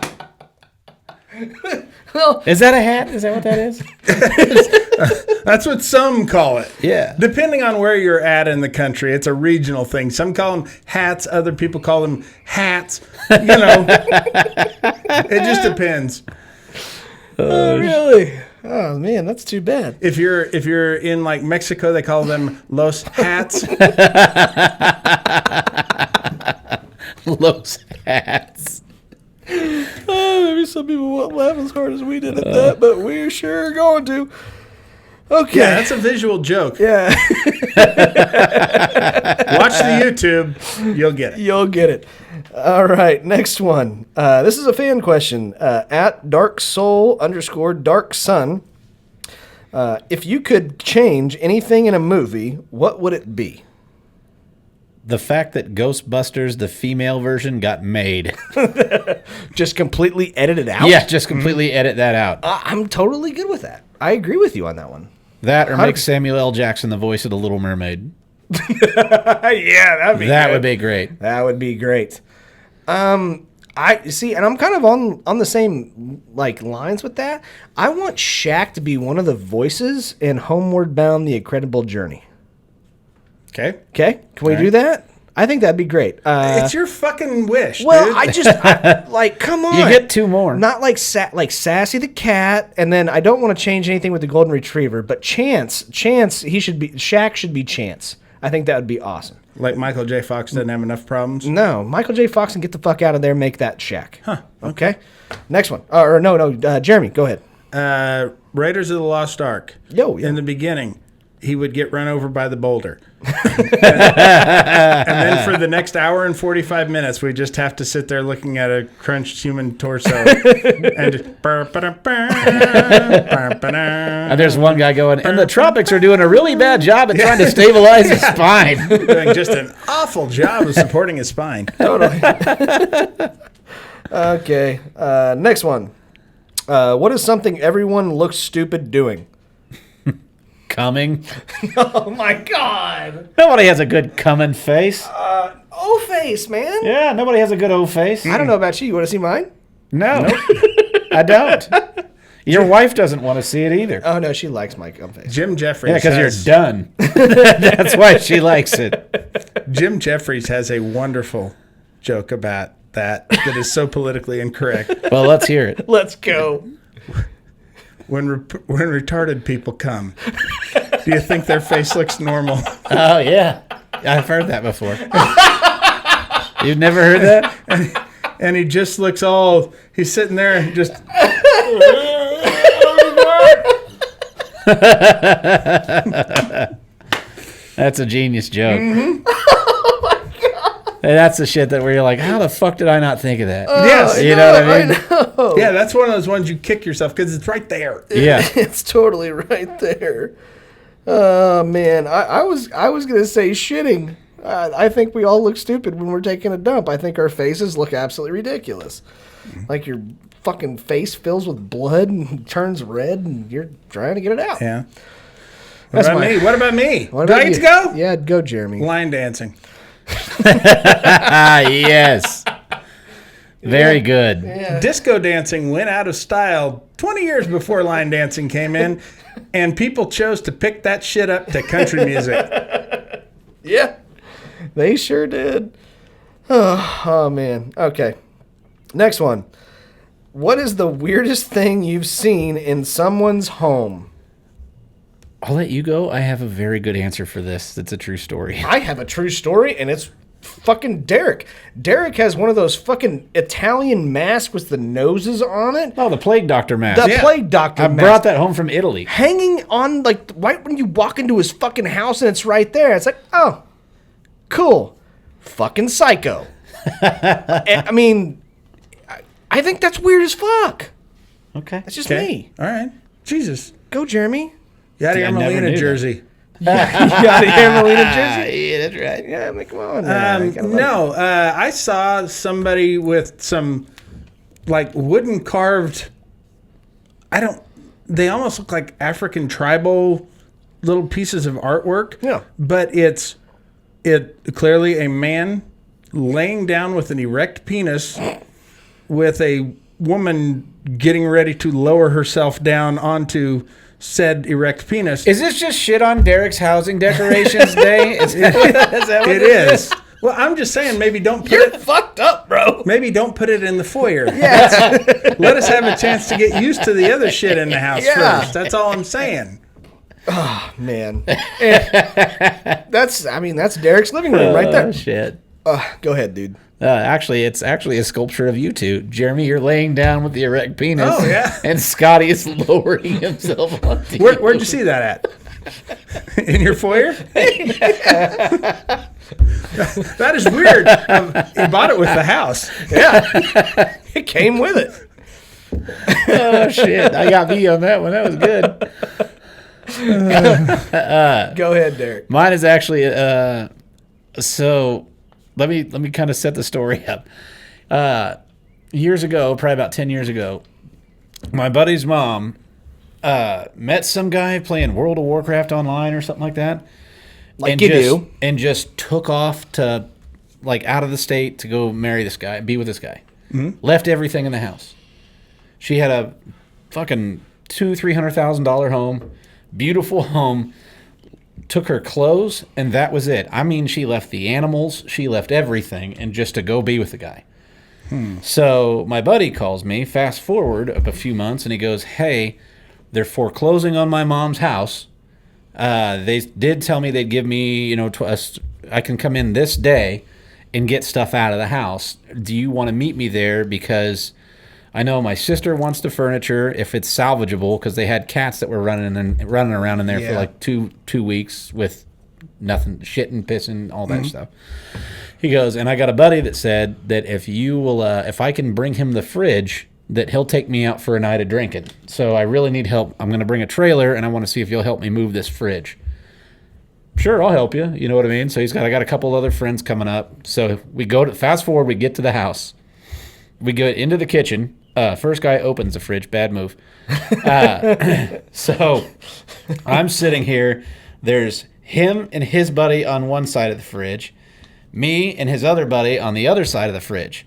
Is that a hat? Is that what that is?
That's what some call it.
Yeah.
Depending on where you're at in the country, it's a regional thing. Some call them hats. Other people call them hats. You know, it just depends.
Oh, really? Oh man, that's too bad.
If you're in like Mexico, they call them los hats.
Los hats.
Maybe some people won't laugh as hard as we did at that, but we're sure going to. Okay.
Yeah, that's a visual joke.
Yeah.
Watch the YouTube, you'll get it.
You'll get it. All right, next one. This is a fan question. At Dark Soul _ Dark Sun. If you could change anything in a movie, what would it be?
The fact that Ghostbusters, the female version, got made.
Just completely edit it out?
Yeah, just completely edit that out.
I'm totally good with that. I agree with you on that one.
That or make Samuel L. Jackson the voice of the Little Mermaid.
Yeah, that'd be
That
good.
would be great.
That would be great. I see, and I'm kind of on the same like lines with that. I want Shaq to be one of the voices in Homeward Bound: The Incredible Journey.
Okay?
Okay, can we do that? I think that'd be great.
It's your fucking wish,
Well,
dude.
like, come on.
You get two more.
Not like Sassy the cat, and then I don't want to change anything with the Golden Retriever, but Chance, Shaq should be Chance. I think that would be awesome.
Like Michael J. Fox doesn't have enough problems.
No, Michael J. Fox can get the fuck out of there and make that Shaq. Huh. Okay. Next one. Jeremy, go ahead.
Raiders of the Lost Ark.
Yo, yeah.
In the beginning, he would get run over by the boulder. and then for the next hour and 45 minutes, we just have to sit there looking at a crunched human torso. And just,
And there's one guy going, and the tropics are doing a really bad job at trying to stabilize his spine.
doing just an awful job of supporting his spine.
Okay. Next one. What is something everyone looks stupid doing?
Coming.
Oh my God.
Nobody has a good coming face.
O-face, man.
Yeah, nobody has a good O face.
I don't know about you. You want to see mine?
No, I don't. Your wife doesn't want to see it either.
Oh, no, she likes my gum face.
Jim Jeffries.
Yeah, because
has-
you're done. That's why she likes it.
Jim Jeffries has a wonderful joke about that is so politically incorrect.
Well, let's hear it.
Let's go.
When retarded people come, do you think their face looks normal?
Oh, yeah. I've heard that before. You've never heard that?
And he just looks all, he's sitting there and just,
That's a genius joke.
Oh, my God.
that's the shit that where you're like, how the fuck did I not think of that?
Yes.
You know what I mean?
know.
Yeah, that's one of those ones you kick yourself because it's right there.
Yeah.
It's totally right there. Oh man, I was gonna say shitting. I think we all look stupid when we're taking a dump. I think our faces look absolutely ridiculous. Like your fucking face fills with blood and turns red, and you're trying to get it out.
Yeah.
That's
What about
my-
me? What about me?
What
Do I
about
get
you?
to go?
Yeah, go, Jeremy.
Line dancing.
Yes. Very good.
Disco dancing went out of style 20 years before line dancing came in, and people chose to pick that shit up to country music.
Yeah, they sure did. Oh man. Okay. Next one. What is the weirdest thing you've seen in someone's home?
I'll let you go. I have a very good answer for this. That's a true story.
I have a true story, and it's fucking Derek. Derek has one of those fucking Italian masks with the noses on it.
Oh, the plague doctor mask.
The plague doctor
I
mask.
brought that home from Italy.
Hanging on, like, right when you walk into his fucking house and it's right there. It's like, oh, cool. Fucking psycho. I mean, I think that's weird as fuck.
Okay.
That's just
Okay.
me.
All right. Jesus.
Go, Jeremy.
You out of
I
your
never knew
Molina
that.
jersey.
You got a Carolina jersey?
Yeah, that's right.
Yeah, I mean, come on. now. You gotta love
No, I saw somebody with some like wooden carved. They almost look like African tribal little pieces of artwork.
Yeah.
But it clearly a man laying down with an erect penis with a woman getting ready to lower herself down onto said erect penis.
Is this just shit on Derek's housing decorations day? Is that what
It is. Well, I'm just saying, maybe don't put
You're
it.
fucked up, bro.
Maybe don't put it in the foyer. Let us have a chance to get used to the other shit in the house
Yeah.
first. That's all I'm saying.
Man. That's Derek's living room right
Oh,
there.
shit.
Go ahead, dude.
Actually, it's actually a sculpture of you two. Jeremy, you're laying down with the erect penis.
Oh, yeah.
And Scotty is lowering himself onto
Where'd you see that at? In your foyer? That is weird. You bought it with the house.
It came with it.
Oh, shit. I got me on that one. That was good.
Go ahead, Derek.
Mine is actually so let me kind of set the story up. Years ago, probably about 10 years ago, my buddy's mom met some guy playing World of Warcraft online or something like that.
Like
and
you
just,
do.
And just took off to like out of the state to go marry this guy, be with this guy. Mm-hmm. Left everything in the house. She had a fucking $200,000-$300,000 home, beautiful home. Took her clothes, and that was it. I mean, she left the animals, she left everything, and just to go be with the guy. So my buddy calls me, fast forward up a few months, and he goes, hey, they're foreclosing on my mom's house. They did tell me they'd give me, I can come in this day and get stuff out of the house. Do you want to meet me there? Because I know my sister wants the furniture if it's salvageable, because they had cats that were running around in there for like two weeks with nothing, shitting, pissing, all that stuff. He goes, and I got a buddy that said that if you will, if I can bring him the fridge, that he'll take me out for a night of drinking. So I really need help. I'm going to bring a trailer, and I want to see if you'll help me move this fridge. Sure, I'll help you. You know what I mean? So I got a couple other friends coming up. So we fast forward, we get to the house. We go into the kitchen. First guy opens the fridge. Bad move. So I'm sitting here. There's him and his buddy on one side of the fridge. Me and his other buddy on the other side of the fridge.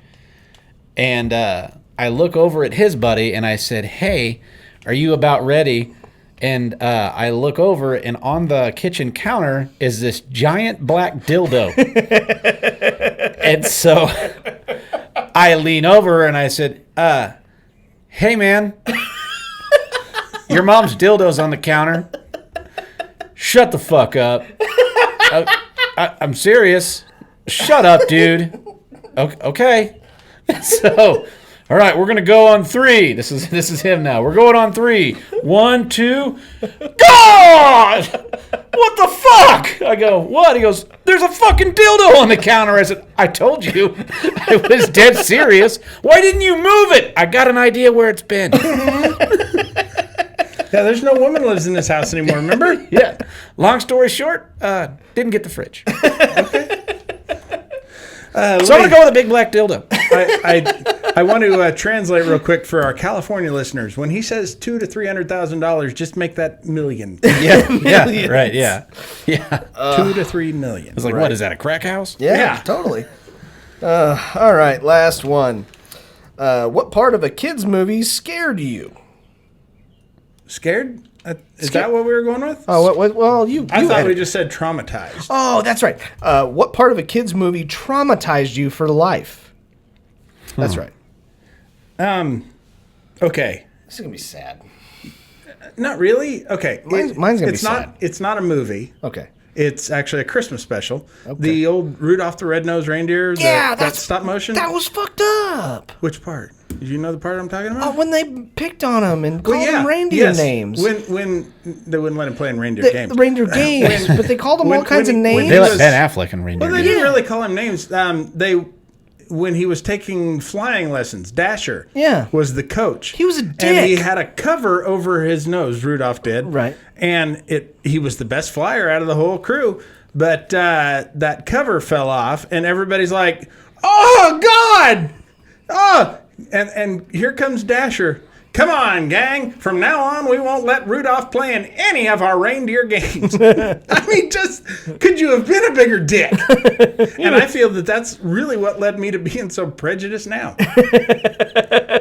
And I look over at his buddy and I said, hey, are you about ready? And I look over, and on the kitchen counter is this giant black dildo. And so I lean over and I said, hey, man, your mom's dildo's on the counter. Shut the fuck up. I'm serious. Shut up, dude. Okay. So, all All right, we're gonna go on 3. This is him now. We're going on 3. 1, 2. God! What the fuck? I go, what? He goes, there's a fucking dildo on the counter. I said, I told you. I was dead serious. Why didn't you move it? I got an idea where it's been.
Yeah, there's no woman lives in this house anymore, remember?
Yeah. Long story short, didn't get the fridge. So I'm going to go with a big black dildo.
I want to translate real quick for our California listeners. When he says $200,000 to $300,000, just make that million.
Yeah, right, yeah.
2 to 3 million.
It's like, what, is that a crack house?
Yeah, totally. All right, last one. What part of a kid's movie scared you?
Scared? Is that what we were going with?
Oh, well, you
I thought
had
we
it.
just said traumatized.
Oh, that's right. What part of a kid's movie traumatized you for life? That's right.
Okay.
This is gonna be sad.
Not really. Okay.
Mine's gonna be
it's not.
sad.
It's not a movie.
Okay.
It's actually a Christmas special. The old Rudolph the Red-Nosed Reindeer. That stop motion.
That was fucked up.
Which part? Did you know the part I'm talking about?
Oh, when they picked on him and called him reindeer names.
When they wouldn't let him play in reindeer games.
The reindeer games, but they called him all kinds of names.
They let Ben Affleck in Reindeer.
Well, they
Games.
didn't really call him names. When he was taking flying lessons, Dasher was the coach.
He was a dick.
And he had a cover over his nose, Rudolph did.
Right.
And he was the best flyer out of the whole crew. But that cover fell off, and everybody's like, oh, God! Oh! And here comes Dasher. Come on, gang. From now on, we won't let Rudolph play in any of our reindeer games. I mean, just, could you have been a bigger dick? And I feel that that's really what led me to being so prejudiced now.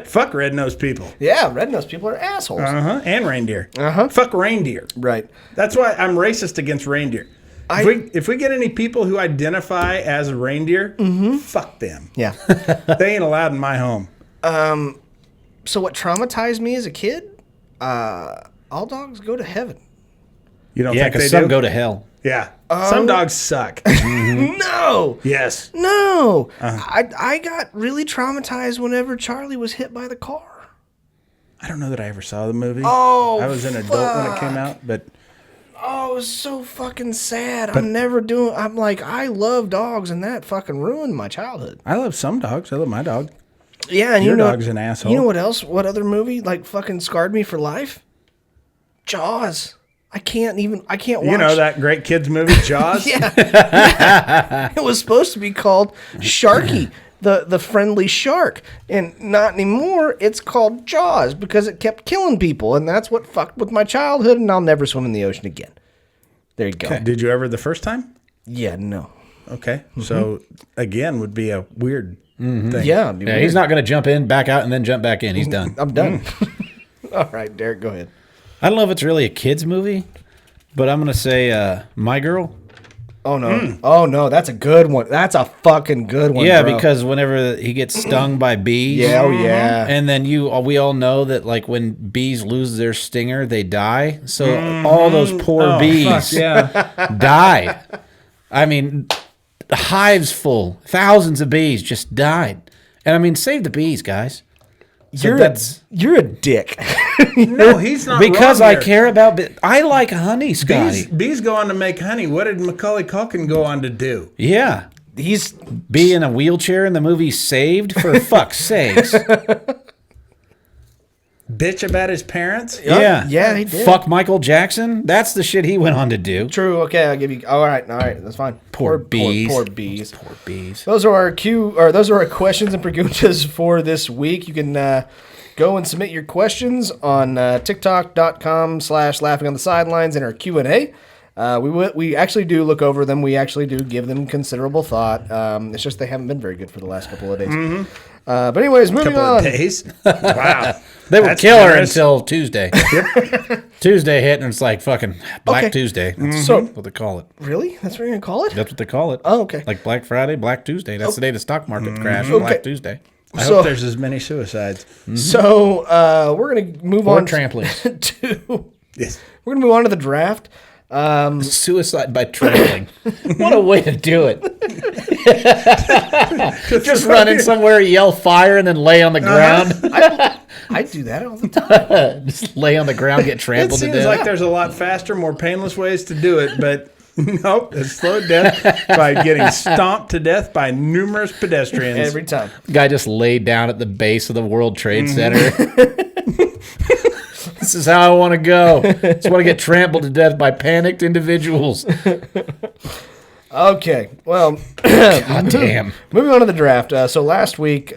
Fuck red-nosed people.
Yeah, red-nosed people are assholes.
And reindeer. Fuck reindeer.
Right.
That's why I'm racist against reindeer. If we get any people who identify as a reindeer, fuck them.
Yeah.
They ain't allowed in my home.
So what traumatized me as a kid? All dogs go to heaven.
You don't
Yeah,
think they
because some
do?
go to hell.
Yeah. Some dogs suck.
No.
Yes.
No. I got really traumatized whenever Charlie was hit by the car.
I don't know that I ever saw the movie.
Oh,
I was an adult when it came out, but
Oh, it was so fucking sad. I'm like, I love dogs, and that fucking ruined my childhood.
I love some dogs. I love my dog.
Yeah, and
Your
you know,
dog's an asshole.
You know what else? What other movie like fucking scarred me for life? Jaws. I can't watch.
You know that great kids movie, Jaws?
Yeah. It was supposed to be called Sharky, the friendly shark. And not anymore. It's called Jaws because it kept killing people. And that's what fucked with my childhood. And I'll never swim in the ocean again. There you go.
Okay. Did you ever the first time?
Yeah, no.
Okay. So, again, would be a weird thing.
Yeah, it'd be
Yeah,
weird.
he's not going to jump in, back out, and then jump back in. He's done.
I'm done. All right, Derek, go ahead.
I don't know if it's really a kid's movie, but I'm going to say My Girl.
Oh, no. Oh, no, that's a good one. That's a fucking good one,
Yeah,
bro.
because whenever he gets stung by bees.
Yeah, oh, yeah.
And then we all know that like when bees lose their stinger, they die. So all those poor bees died. I mean, the hive's full. Thousands of bees just died. And I mean, save the bees, guys. So
You're a dick.
No, he's not
because
wrong
I
there.
care about I like honey, Scotty.
Bees go on to make honey. What did Macaulay Culkin go on to do?
Yeah.
He's
Be in a wheelchair in the movie Saved, for fuck's sakes.
Bitch about his parents?
Yeah.
Yeah, he did.
Fuck Michael Jackson. That's the shit he went on to do.
true. Okay, I'll give you. All right, that's fine.
Poor bees.
Poor bees.
Poor bees.
Those are our questions and preguntas for this week. You can go and submit your questions on TikTok.com/laughing on the sidelines in our Q&A. We actually do look over them. We actually do give them considerable thought. It's just they haven't been very good for the last couple of days. But anyways, moving
Couple
on.
of days? Wow.
They would
That's
kill her
generous.
until Tuesday. Tuesday hit, and it's like fucking Black
Okay.
Tuesday. That's
So-
what they call it.
Really? That's what you're gonna call it?
That's what they call it.
Oh, okay.
Like Black Friday, Black Tuesday. That's the day the stock market crashed.
Okay.
Black Tuesday.
I
So-
hope there's as many suicides.
So we're gonna move
Or
on
tramplings.
Yes.
We're gonna move on to the draft.
Suicide by trampling. What a way to do it. Just run in somewhere, yell fire, and then lay on the ground.
I do that all the time.
Just lay on the ground, get
It
trampled to
seems
death.
like there's a lot faster, more painless ways to do it, but nope, it's slowed death by getting stomped to death by numerous pedestrians.
Every time.
Guy just laid down at the base of the World Trade Center. This is how I want to go. Just want to get trampled to death by panicked individuals.
Okay, well,
God damn.
moving on to the draft. So last week,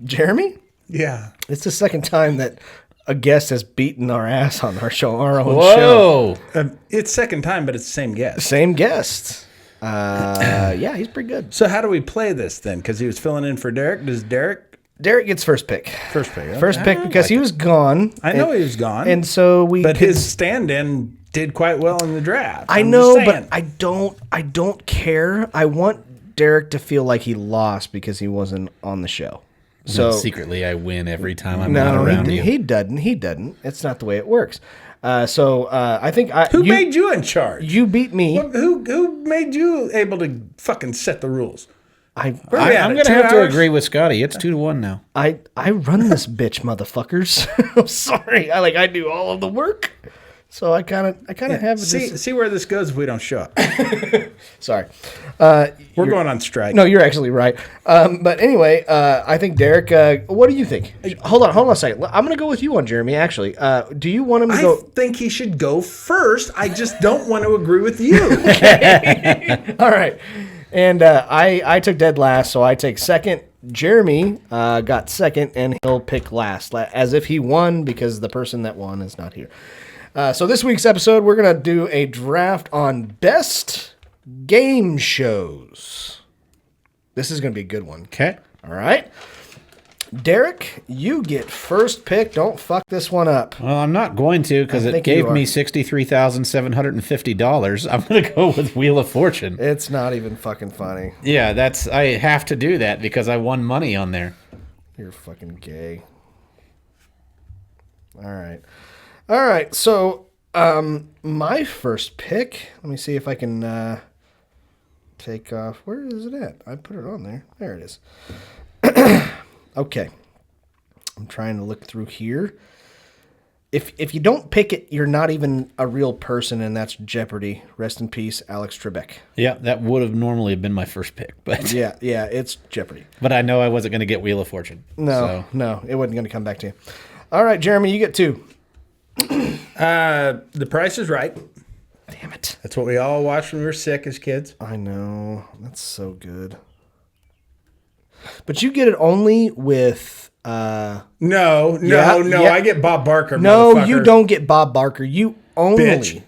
Jeremy,
Yeah.
it's the second time that a guest has beaten our ass on our show, our own show.
Whoa.
It's second time, but it's the same guest.
Same guest. Yeah, he's pretty good.
So how do we play this then? Because he was filling in for Derek. Does Derek
Derek gets first pick.
first pick? Okay.
First pick because he was gone.
I know he was gone,
And so we
but
could-
his stand-in did quite well in the draft.
I
I'm
know,
just
but
saying.
I don't care. I want Derek to feel like he lost because he wasn't on the show. So
Secretly, I win every time I'm not
no,
around
he,
you.
he doesn't. He doesn't. It's not the way it works. So I think
Who made you in charge?
you beat me.
Who made you able to fucking set the rules?
I
I'm going to
2
have to
hours?
agree with Scotty. It's 2-1 now.
I run this bitch, motherfuckers. I'm sorry. I do all of the work. So I kind of have this.
See where this goes if we don't show up.
Sorry.
We're going on strike.
No, you're actually right. But anyway, I think Derek. What do you think? Hold on a second. I'm going to go with you on Jeremy. Actually, do you want him to
I
go?
think he should go first. I just don't want to agree with you.
All right. And I took dead last, so I take second. Jeremy got second, and he'll pick last, as if he won because the person that won is not here. So this week's episode, we're going to do a draft on best game shows. This is going to be a good one.
Okay.
All right. Derek, you get first pick. Don't fuck this one up.
Well, I'm not going to because
I
it
think
gave
you are.
me $63,750. I'm going to go with Wheel of Fortune.
It's not even fucking funny.
Yeah, I have to do that because I won money on there.
You're fucking gay. All right. All right. So, my first pick, let me see if I can take off. Where is it at? I put it on there. There it is. Okay. I'm trying to look through here. If you don't pick it, you're not even a real person, and that's Jeopardy. Rest in peace, Alex Trebek.
Yeah, that would have normally been my first pick, but
Yeah, it's Jeopardy.
but I know I wasn't going to get Wheel of Fortune.
No, it wasn't going to come back to you. All right, Jeremy, you get two.
The Price is Right.
Damn it.
That's what we all watched when we were sick as kids.
I know. That's so good. But you get it only with
No.
Yeah.
I get Bob Barker.
no,
motherfucker.
you don't get Bob Barker. You only.
Bitch.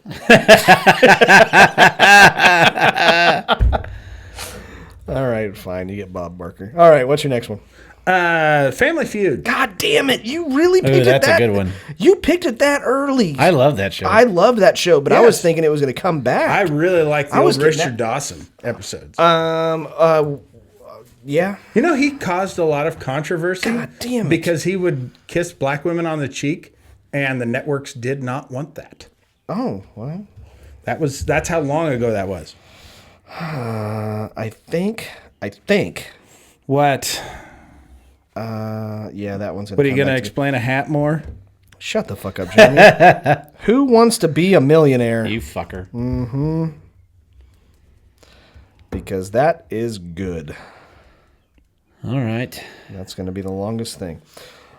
All right, fine. You get Bob Barker. All right, what's your next one?
Family Feud.
God damn it. You really picked it
that's a
that
good one.
You picked it that early.
I love that show.
I love that show, but I was
Yes.
thinking it was going to come
I
back.
really like the
I was
old
getting
Richard
that-
Dawson episodes.
Yeah.
You know, he caused a lot of controversy.
God damn it.
Because he would kiss black women on the cheek, and the networks did not want that.
Oh, well.
That's how long ago that was.
I think.
What?
Yeah, that one's going to
What are you going to explain a hat more?
Shut the fuck up, Jeremy. Who wants to be a millionaire?
you fucker.
Because that is good.
All right.
That's going to be the longest thing.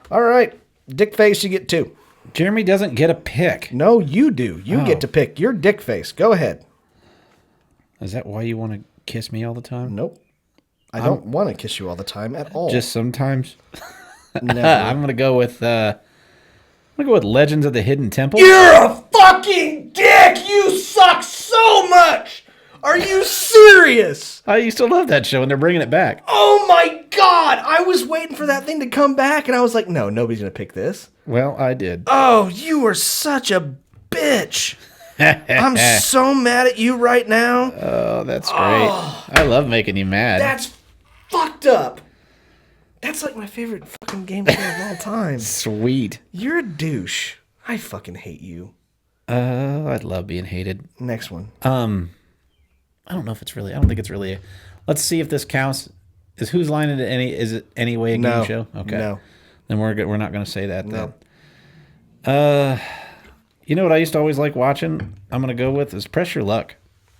All right. Dick face, you get two.
Jeremy doesn't get a pick.
No, you do. You get to pick your dick face. Go ahead.
Is that why you want to kiss me all the time?
Nope. I don't want to kiss you all the time at all.
Just sometimes.
never.
I'm gonna go with Legends of the Hidden Temple.
You're a fucking dick. You suck so much. Are you serious?
I used to love that show, and they're bringing it back.
Oh my God. I was waiting for that thing to come back, and I was like, no, nobody's going to pick this.
Well, I did.
Oh, you are such a bitch. I'm so mad at you right now.
Oh, that's great. I love making you mad.
That's fucked up. That's like my favorite fucking game show of all time.
Sweet.
You're a douche. I fucking hate you.
I'd love being hated.
Next one.
I don't know if it's really. I don't think it's really Let's see if this counts. Is Whose Line is it anyway a
No.
game show? Okay.
No.
Then we're not going to say that
No.
then. You know what I used to always like watching? I'm going to go with is Press Your Luck.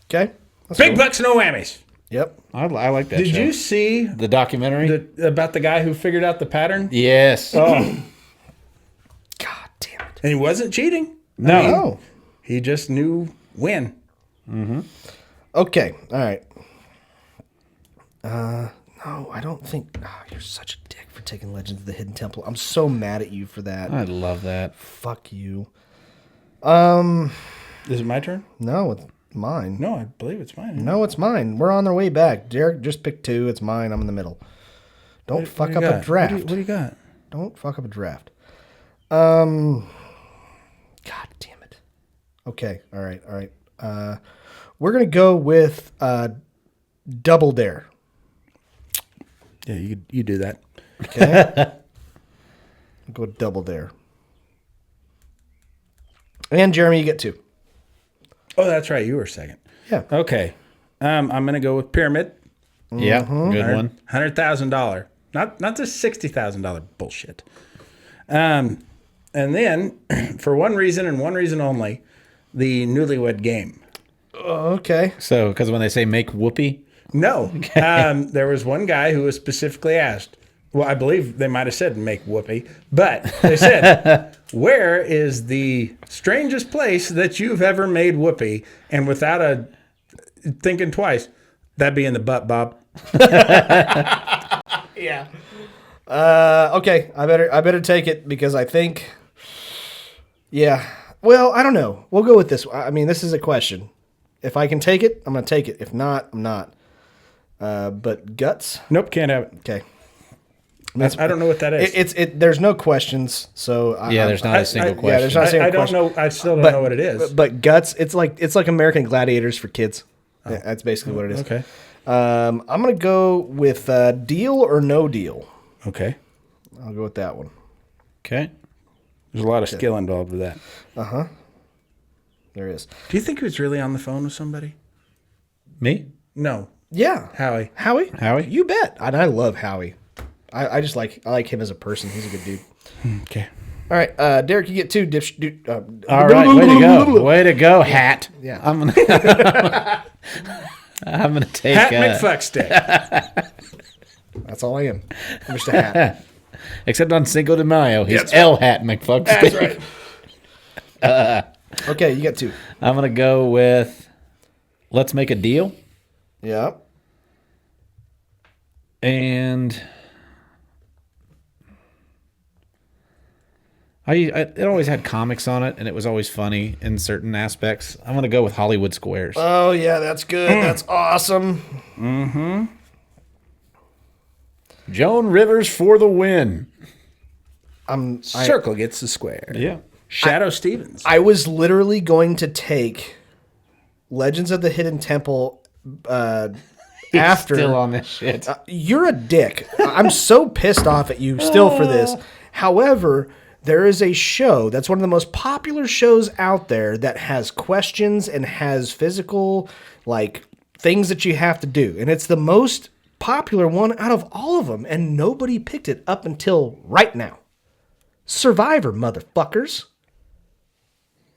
Okay. That's
Big
cool.
bucks, no whammies.
Yep.
I like that
Did
show.
you see
The documentary?
about the guy who figured out the pattern?
Yes.
Oh,
God damn it.
and he wasn't cheating.
No.
Oh.
He just knew when.
Okay. All right. No, I don't think. Oh, you're such a dick for taking Legends of the Hidden Temple. I'm so mad at you for that.
I love that.
Fuck you.
Is it my turn?
No, it's mine.
No, I believe it's mine.
No, it's mine. We're on our way back. Derek just picked 2. It's mine. I'm in the middle. Don't fuck up a draft.
What do you got?
Don't fuck up a draft. God damn it. Okay. All right. We're gonna go with Double Dare.
Yeah, you do that.
Okay. I'll go with Double Dare. And Jeremy, you get 2.
Oh, that's right. You were second.
Yeah.
Okay. I'm gonna go with Pyramid.
Yeah. Good one.
$100,000. Not the $60,000 bullshit. And then, for one reason and one reason only, the Newlywed Game.
Okay.
So, because when they say make whoopee,
No. There was one guy who was specifically asked. Well, I believe they might have said make whoopee, but they said, where is the strangest place that you've ever made whoopee? And without a thinking twice, that'd be in the butt, Bob.
Yeah. Okay. I better take it because I think. Yeah. Well, I don't know. We'll go with this. I mean, this is a question. If I can take it, I'm gonna take it. If not, I'm not. But guts.
Nope, can't have it.
Okay.
I don't know what that is.
There's no questions. So
there's not a single question.
Yeah, there's not a single
I don't
question.
know. I still don't know what it is.
But guts. It's like American Gladiators for kids. Yeah, that's basically what it is.
Okay.
I'm gonna go with Deal or No Deal.
Okay.
I'll go with that one.
okay.
There's a lot of skill involved with that.
There is.
Do you think he was really on the phone with somebody?
Me?
No.
Yeah.
Howie.
Howie? You bet. And I love Howie. I like him as a person. He's a good dude.
Okay.
All right, Derek, you get 2.
All right. Way to go. Way to go, Hat.
Yeah.
I'm gonna. I'm gonna take.
Hat McFuckstick.
That's all I am. I'm just a hat.
Except on Cinco de Mayo, he's
That's
El Hat McFuckstick.
That's right. Okay, you get 2.
I'm gonna go with. Let's make a deal.
Yeah.
And it always had comics on it, and it was always funny in certain aspects. I'm gonna go with Hollywood Squares.
Oh yeah, that's good. That's awesome.
Joan Rivers for the win.
Circle gets the square.
Yeah.
Shadow Stevens.
I was literally going to take Legends of the Hidden Temple after.
Still on this shit.
You're a dick. I'm so pissed off at you still for this. However, there is a show that's one of the most popular shows out there that has questions and has physical, like, things that you have to do. And it's the most popular one out of all of them. And nobody picked it up until right now. Survivor, motherfuckers.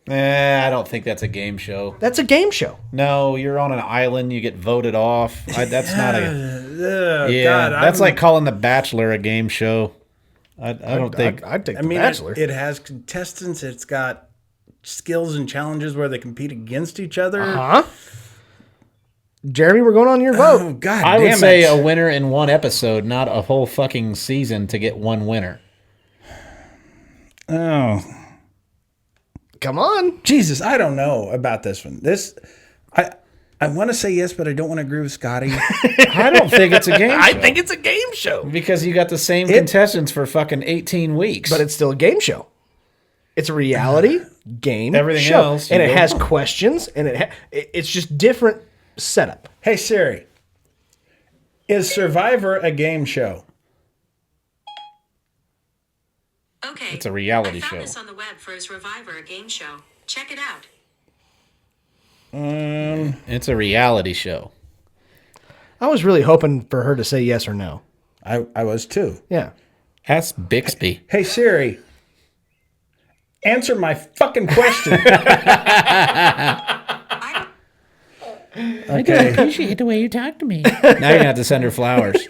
I don't think that's a game show.
That's a game show.
No, you're on an island. You get voted off. That's not a. Yeah,
God,
that's like calling The Bachelor a game show. I don't think.
I'd take
I
The
mean,
Bachelor.
it has contestants. It's got skills and challenges where they compete against each other.
Huh? Jeremy, we're going on your vote.
Oh, God
I would
damn
say
it.
a winner in one episode, not a whole fucking season to get one winner.
Oh,
Come on.
Jesus, I don't know about this one. I want to say yes, but I don't want to agree with Scotty.
I don't think it's a game show.
I think it's a game show.
Because you got the same contestants for fucking 18 weeks.
But it's still a game show. It's a reality game
Everything
show.
else,
And
you
it
go
has
on.
questions, and it's just different setup.
Hey, Siri, is Survivor a game show?
Okay.
It's a reality
I found
show.
this on the web for a Survivor, a game show. Check it out.
It's a reality show.
I was really hoping for her to say yes or no.
I was too.
Yeah.
Ask Bixby.
Hey Siri, answer my fucking question. Okay.
Appreciate the way you talk to me. Now you're going to have to send her flowers.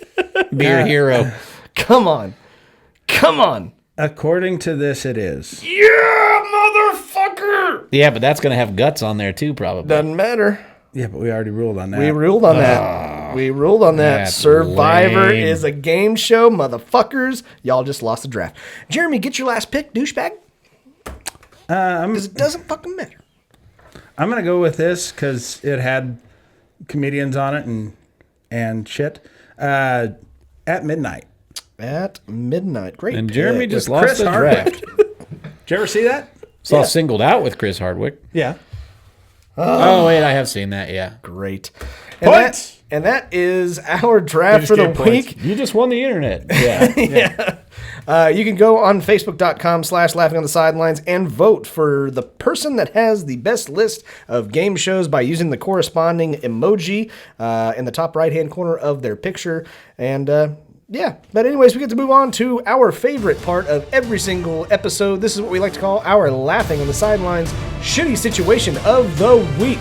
Be your hero.
Come on. Come on.
According to this, it is.
Yeah, motherfucker.
Yeah, but that's going to have guts on there too, probably.
Doesn't matter.
Yeah, but we already ruled on that.
We ruled on that. We ruled on that.
that's
Survivor
lame.
is a game show, motherfuckers. Y'all just lost the draft. Jeremy, get your last pick, douchebag. Because it doesn't fucking matter.
I'm gonna go with this because it had comedians on it and shit. At midnight.
At midnight. Great.
And Jeremy
pick.
just
With
lost
Chris
the
Hardwick.
draft.
Did you ever see that?
Saw singled out with Chris Hardwick.
Yeah.
Oh, wait, I have seen that, yeah.
Great.
Points!
And that is our draft
You
for
just
the
gave points.
week.
You just won the internet. Yeah.
You can go on Facebook.com/Laughing on the Sidelines and vote for the person that has the best list of game shows by using the corresponding emoji in the top right-hand corner of their picture. And yeah, but anyways, we get to move on to our favorite part of every single episode. This is what we like to call our Laughing on the Sidelines shitty situation of the week.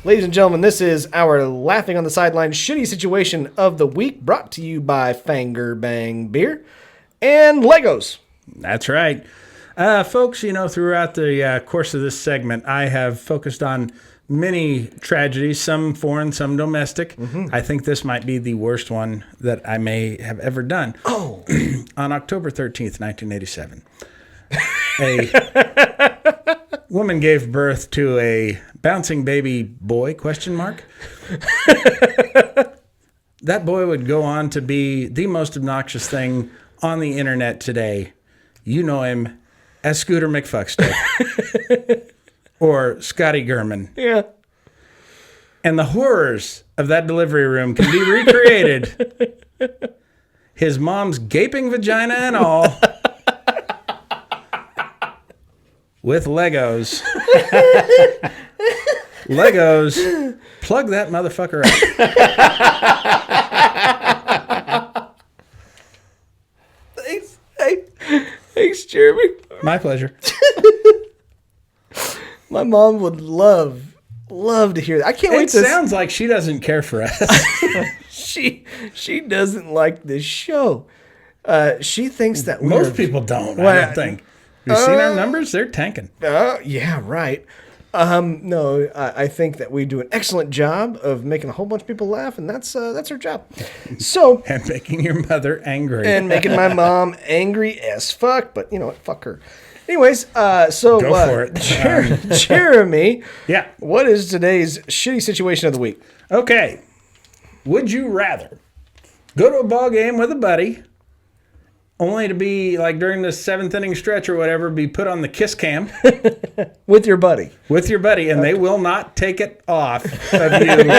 Ladies and gentlemen, this is our Laughing on the Sidelines shitty situation of the week, brought to you by Fanger Bang Beer and Legos.
That's right. Folks, throughout the course of this segment, I have focused on many tragedies, some foreign, some domestic. I think this might be the worst one that I may have ever done. Oh. On October 13th, 1987, a woman gave birth to a bouncing baby boy, ? That boy would go on to be the most obnoxious thing on the internet today. You know him as Scooter McFuckstick or Scotty Gurman.
Yeah.
And the horrors of that delivery room can be recreated. His mom's gaping vagina and all. With Legos. Legos, plug that motherfucker up.
Thanks. Thanks, Jeremy.
My pleasure.
My mom would love to hear that. I can't wait
It
to
sounds like she doesn't care for us.
she doesn't like this show. She thinks that
Most people don't, I
Well,
don't think. Have you seen our numbers? They're tanking.
yeah, right. No, I think that we do an excellent job of making a whole bunch of people laugh, and that's our job. So,
And making your mother angry.
and making my mom angry as fuck, but you know what? Fuck her. Anyways, so
Go for it.
Jeremy,
Yeah.
what is today's shitty situation of the week?
Okay. Would you rather go to a ball game with a buddy, only to be, like, during the 7th inning stretch or whatever, be put on the kiss cam
With your buddy.
with your buddy, and they will not take it off of you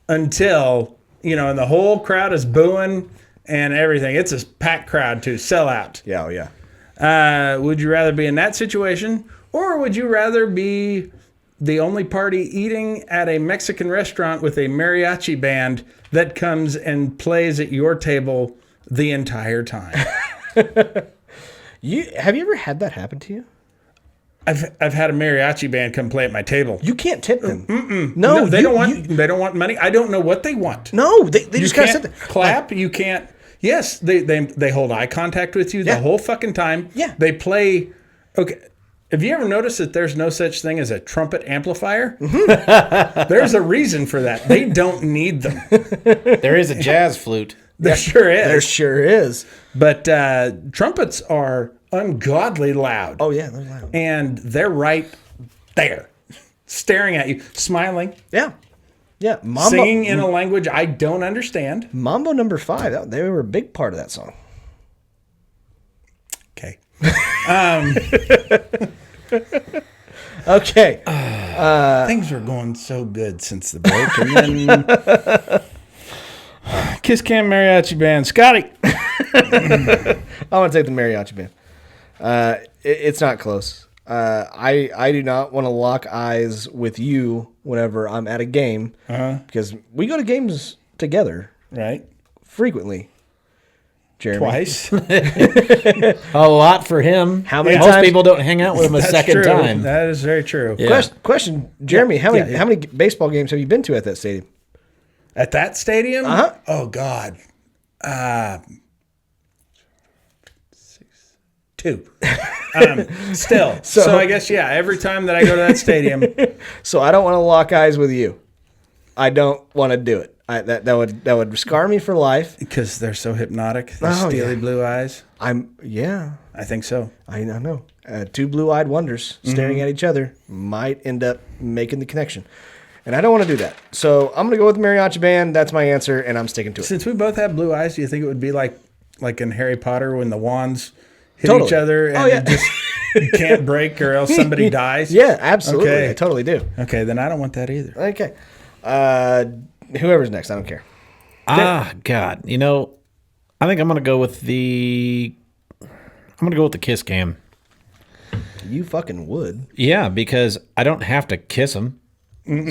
until, and the whole crowd is booing and everything. It's a packed crowd, too. Sell out.
Yeah, oh yeah.
Would you rather be in that situation, or would you rather be the only party eating at a Mexican restaurant with a mariachi band that comes and plays at your table the entire time?
Have you ever had that happen to you?
I've had a mariachi band come play at my table.
You can't tip them.
No, they don't want money. I don't know what they want.
No, they
You
just gotta
can't
sit there.
clap. You can't. Yes, they hold eye contact with you the
Yeah.
whole fucking time.
Yeah.
They play. Okay. Have you ever noticed that there's no such thing as a trumpet amplifier? There's a reason for that. They don't need them.
There is a jazz flute.
There sure is.
There sure is.
But trumpets are ungodly loud.
Oh yeah, they're loud.
And they're right there, staring at you, smiling,
Yeah, yeah. Mambo,
singing in a language I don't understand.
Mambo number 5. They were a big part of that song.
Okay.
Okay.
Things were going so good since the break, and then Kiss Cam Mariachi Band. Scotty.
I want to take the mariachi band. It's not close. I do not want to lock eyes with you whenever I'm at a game because we go to games together
Right.
frequently. Jeremy,
Twice.
A lot for him.
How many
Most
times-
people don't hang out with him a
That's
second
true.
time.
That is very true.
Yeah.
Question, Jeremy, how many
yeah.
how many baseball games have you been to at that stadium?
At that stadium?
Uh-huh.
Oh, God. 2. Still. So I guess, yeah, every time that I go to that stadium,
So I don't want to lock eyes with you. I don't want to do it. That would scar me for life.
because they're so hypnotic, the
Oh,
steely
yeah.
blue eyes.
I
I think so.
know. Two blue-eyed wonders staring at each other might end up making the connection. And I don't want to do that. So I'm going to go with the mariachi band. That's my answer, and I'm sticking to it.
Since we both have blue eyes, do you think it would be like in Harry Potter when the wands hit
Totally.
each other and
Oh, yeah.
it just you can't break or else somebody dies?
Yeah, absolutely.
Okay.
I totally do.
Okay, then I don't want that either.
Okay. Whoever's next, I don't care.
God. You know, I think I'm gonna go with the kiss cam.
You fucking would.
Yeah, because I don't have to kiss him.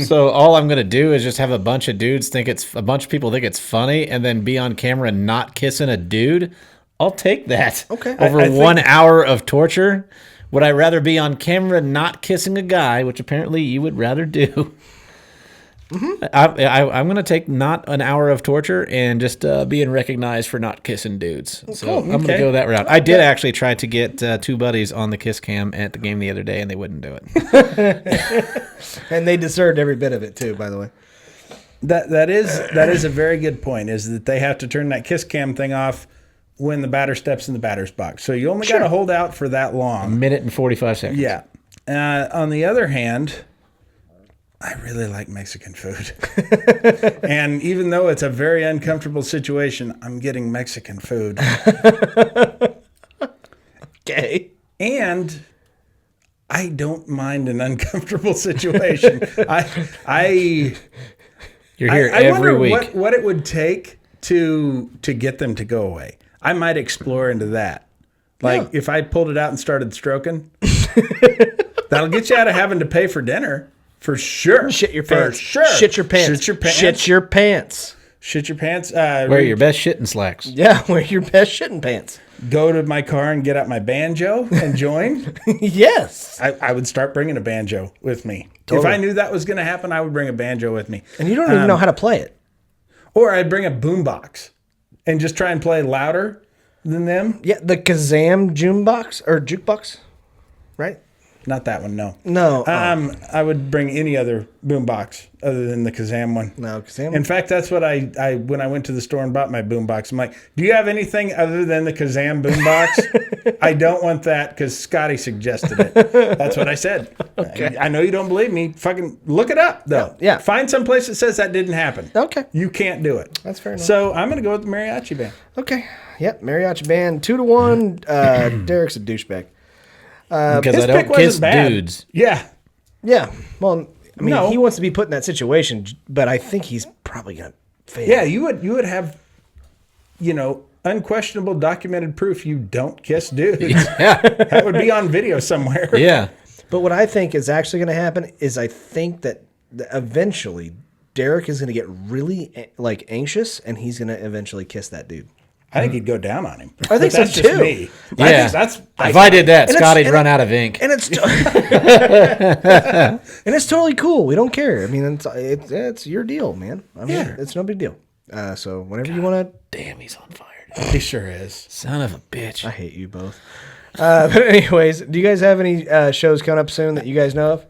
So all I'm gonna do is just have a bunch of people think it's funny, and then be on camera not kissing a dude. I'll take that.
Okay.
Over
I think-
1 hour of torture. Would I rather be on camera not kissing a guy, which apparently you would rather do? I'm going to take not an hour of torture and just being recognized for not kissing dudes. So I'm going to
Okay.
go that route. I did actually try to get 2 buddies on the kiss cam at the game the other day, and they wouldn't do it.
And they deserved every bit of it, too, by the way.
That is a very good point, is that they have to turn that kiss cam thing off when the batter steps in the batter's box. So you only got to hold out for that long.
Minute and 45 seconds.
Yeah. On the other hand, I really like Mexican food. And even though it's a very uncomfortable situation, I'm getting Mexican food.
Okay.
And I don't mind an uncomfortable situation.
You're here
I
every
wonder
week.
what it would take to get them to go away. I might explore into that. Like if I pulled it out and started stroking, that'll get you out of having to pay for dinner. For sure.
Shit your
For
pants.
sure.
Shit your pants.
Shit your pants.
Shit your pants.
Shit your pants.
Wear your best shitting slacks.
Yeah, wear your best shitting pants.
Go to my car and get out my banjo and join.
Yes.
I would start bringing a banjo with me. If I knew that was going to happen, I would bring a banjo with me.
And you don't even know how to play it.
Or I'd bring a boombox and just try and play louder than them.
Yeah, the Kazam Jukebox or Jukebox, right?
Not that one, no.
No.
I would bring any other boombox other than the Kazam one.
No, Kazam.
In fact, that's what I when I went to the store and bought my boombox, I'm like, do you have anything other than the Kazam boombox? I don't want that because Scotty suggested it. That's what I said. Okay. I know you don't believe me. Fucking look it up, though.
Yeah.
Find some place that says that didn't happen.
Okay.
You can't do it.
That's fair enough.
So I'm going to go with the mariachi band.
Okay. Yep. Mariachi band 2-1. Derek's a douchebag.
Because
His
I don't
pick wasn't
kiss
bad.
dudes.
Yeah.
Yeah. Well, I mean,
No.
he wants to be put in that situation, but I think he's probably gonna fail.
Yeah, you would have, unquestionable documented proof you don't kiss dudes.
Yeah.
That would be on video somewhere.
Yeah.
But what I think is actually going to happen is I think that eventually Derek is going to get really anxious, and he's going to eventually kiss that dude.
I think he'd go down on him.
I think
But that's
so,
just
too.
me.
Yeah.
I think that's
If I did that,
And it's-
Scotty'd
and
run out of ink.
And it's and it's totally cool. We don't care. I mean, it's your deal, man. I mean,
Yeah.
it's no big deal. So whenever you want to,
Damn, he's on fire.
he sure is.
Son of a bitch.
I hate you both. But anyways, do you guys have any shows coming up soon that you guys know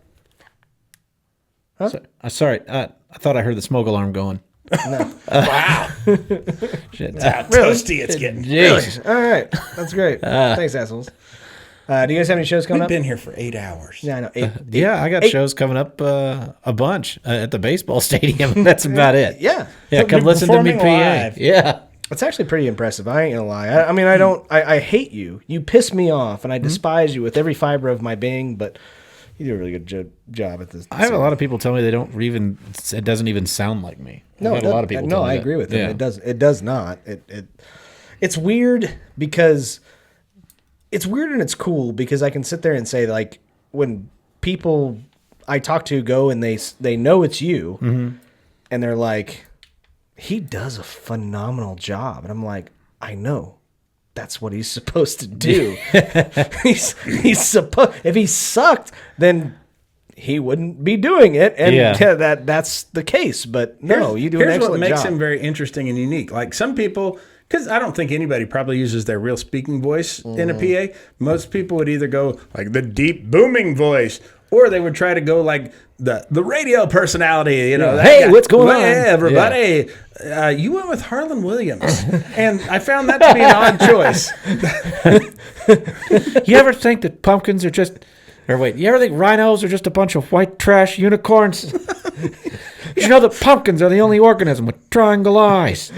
of?
Sorry, I thought I heard the smoke alarm going.
Wow.
Shit.
How toasty it's getting.
Jeez.
All right, that's great. Thanks, assholes. Do you guys have any shows coming
We've
up?
been here for 8 hours.
Yeah, I know.
Yeah, I got shows coming up a bunch at the baseball stadium. That's about it.
Yeah.
Yeah,
You'll
come
be
listen to me,
performing
PA.
live.
Yeah.
It's actually pretty impressive. I ain't gonna lie. I mean, I don't. I hate you. You piss me off, and I despise you with every fiber of my being. But You do a really good job at this.
I have a lot of people tell me they don't even. It doesn't even sound like me.
No,
I've had a lot of people.
No,
tell me
I
that.
agree with them.
Yeah.
It does. It does not. It's weird because it's weird and it's cool because I can sit there and say like when people I talk to go and they know it's you, and they're like, he does a phenomenal job, and I'm like, I know. That's what he's supposed to do. he's supposed. If he sucked, then he wouldn't be doing it, and that's the case. But no, you do an
Here's
excellent
what makes
job.
him very interesting and unique. Like some people, because I don't think anybody probably uses their real speaking voice in a PA. Most people would either go like the deep booming voice, or they would try to go like the radio personality. You know, that
Hey,
guy.
what's going on?
Hey, everybody. You went with Harlan Williams, and I found that to be an odd choice.
You ever think that pumpkins are just, or wait, you ever think rhinos are just a bunch of white trash unicorns? Did you know that pumpkins are the only organism with triangle eyes?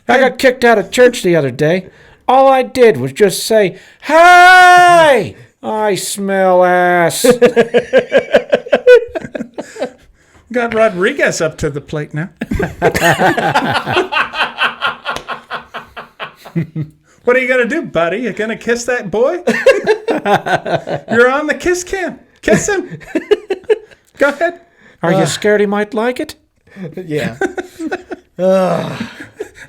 I got kicked out of church the other day. All I did was just say, "Hey, I smell ass."
Got Rodriguez up to the plate now. What are you going to do, buddy? You going to kiss that boy? You're on the kiss cam. Kiss him. Go ahead.
Are you scared he might like it?
Yeah.
I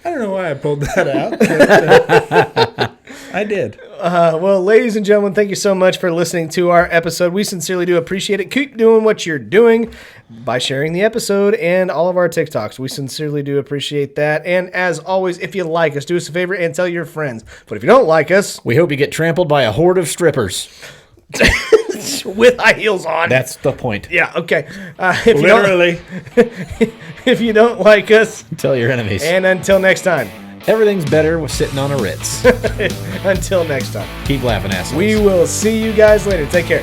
don't know why I pulled that out. But, I did.
Well, ladies and gentlemen, thank you so much for listening to our episode. We sincerely do appreciate it. Keep doing what you're doing by sharing the episode and all of our TikToks. We sincerely do appreciate that. And as always, if you like us, do us a favor and tell your friends. But if you don't like us,
We hope you get trampled by a horde of strippers.
with high heels on.
That's the point.
Yeah, okay. If
Literally.
if you don't like us,
Tell your enemies.
and until next time,
Everything's better with sitting on a Ritz.
until next time,
Keep laughing, assholes.
we will see you guys later. Take care.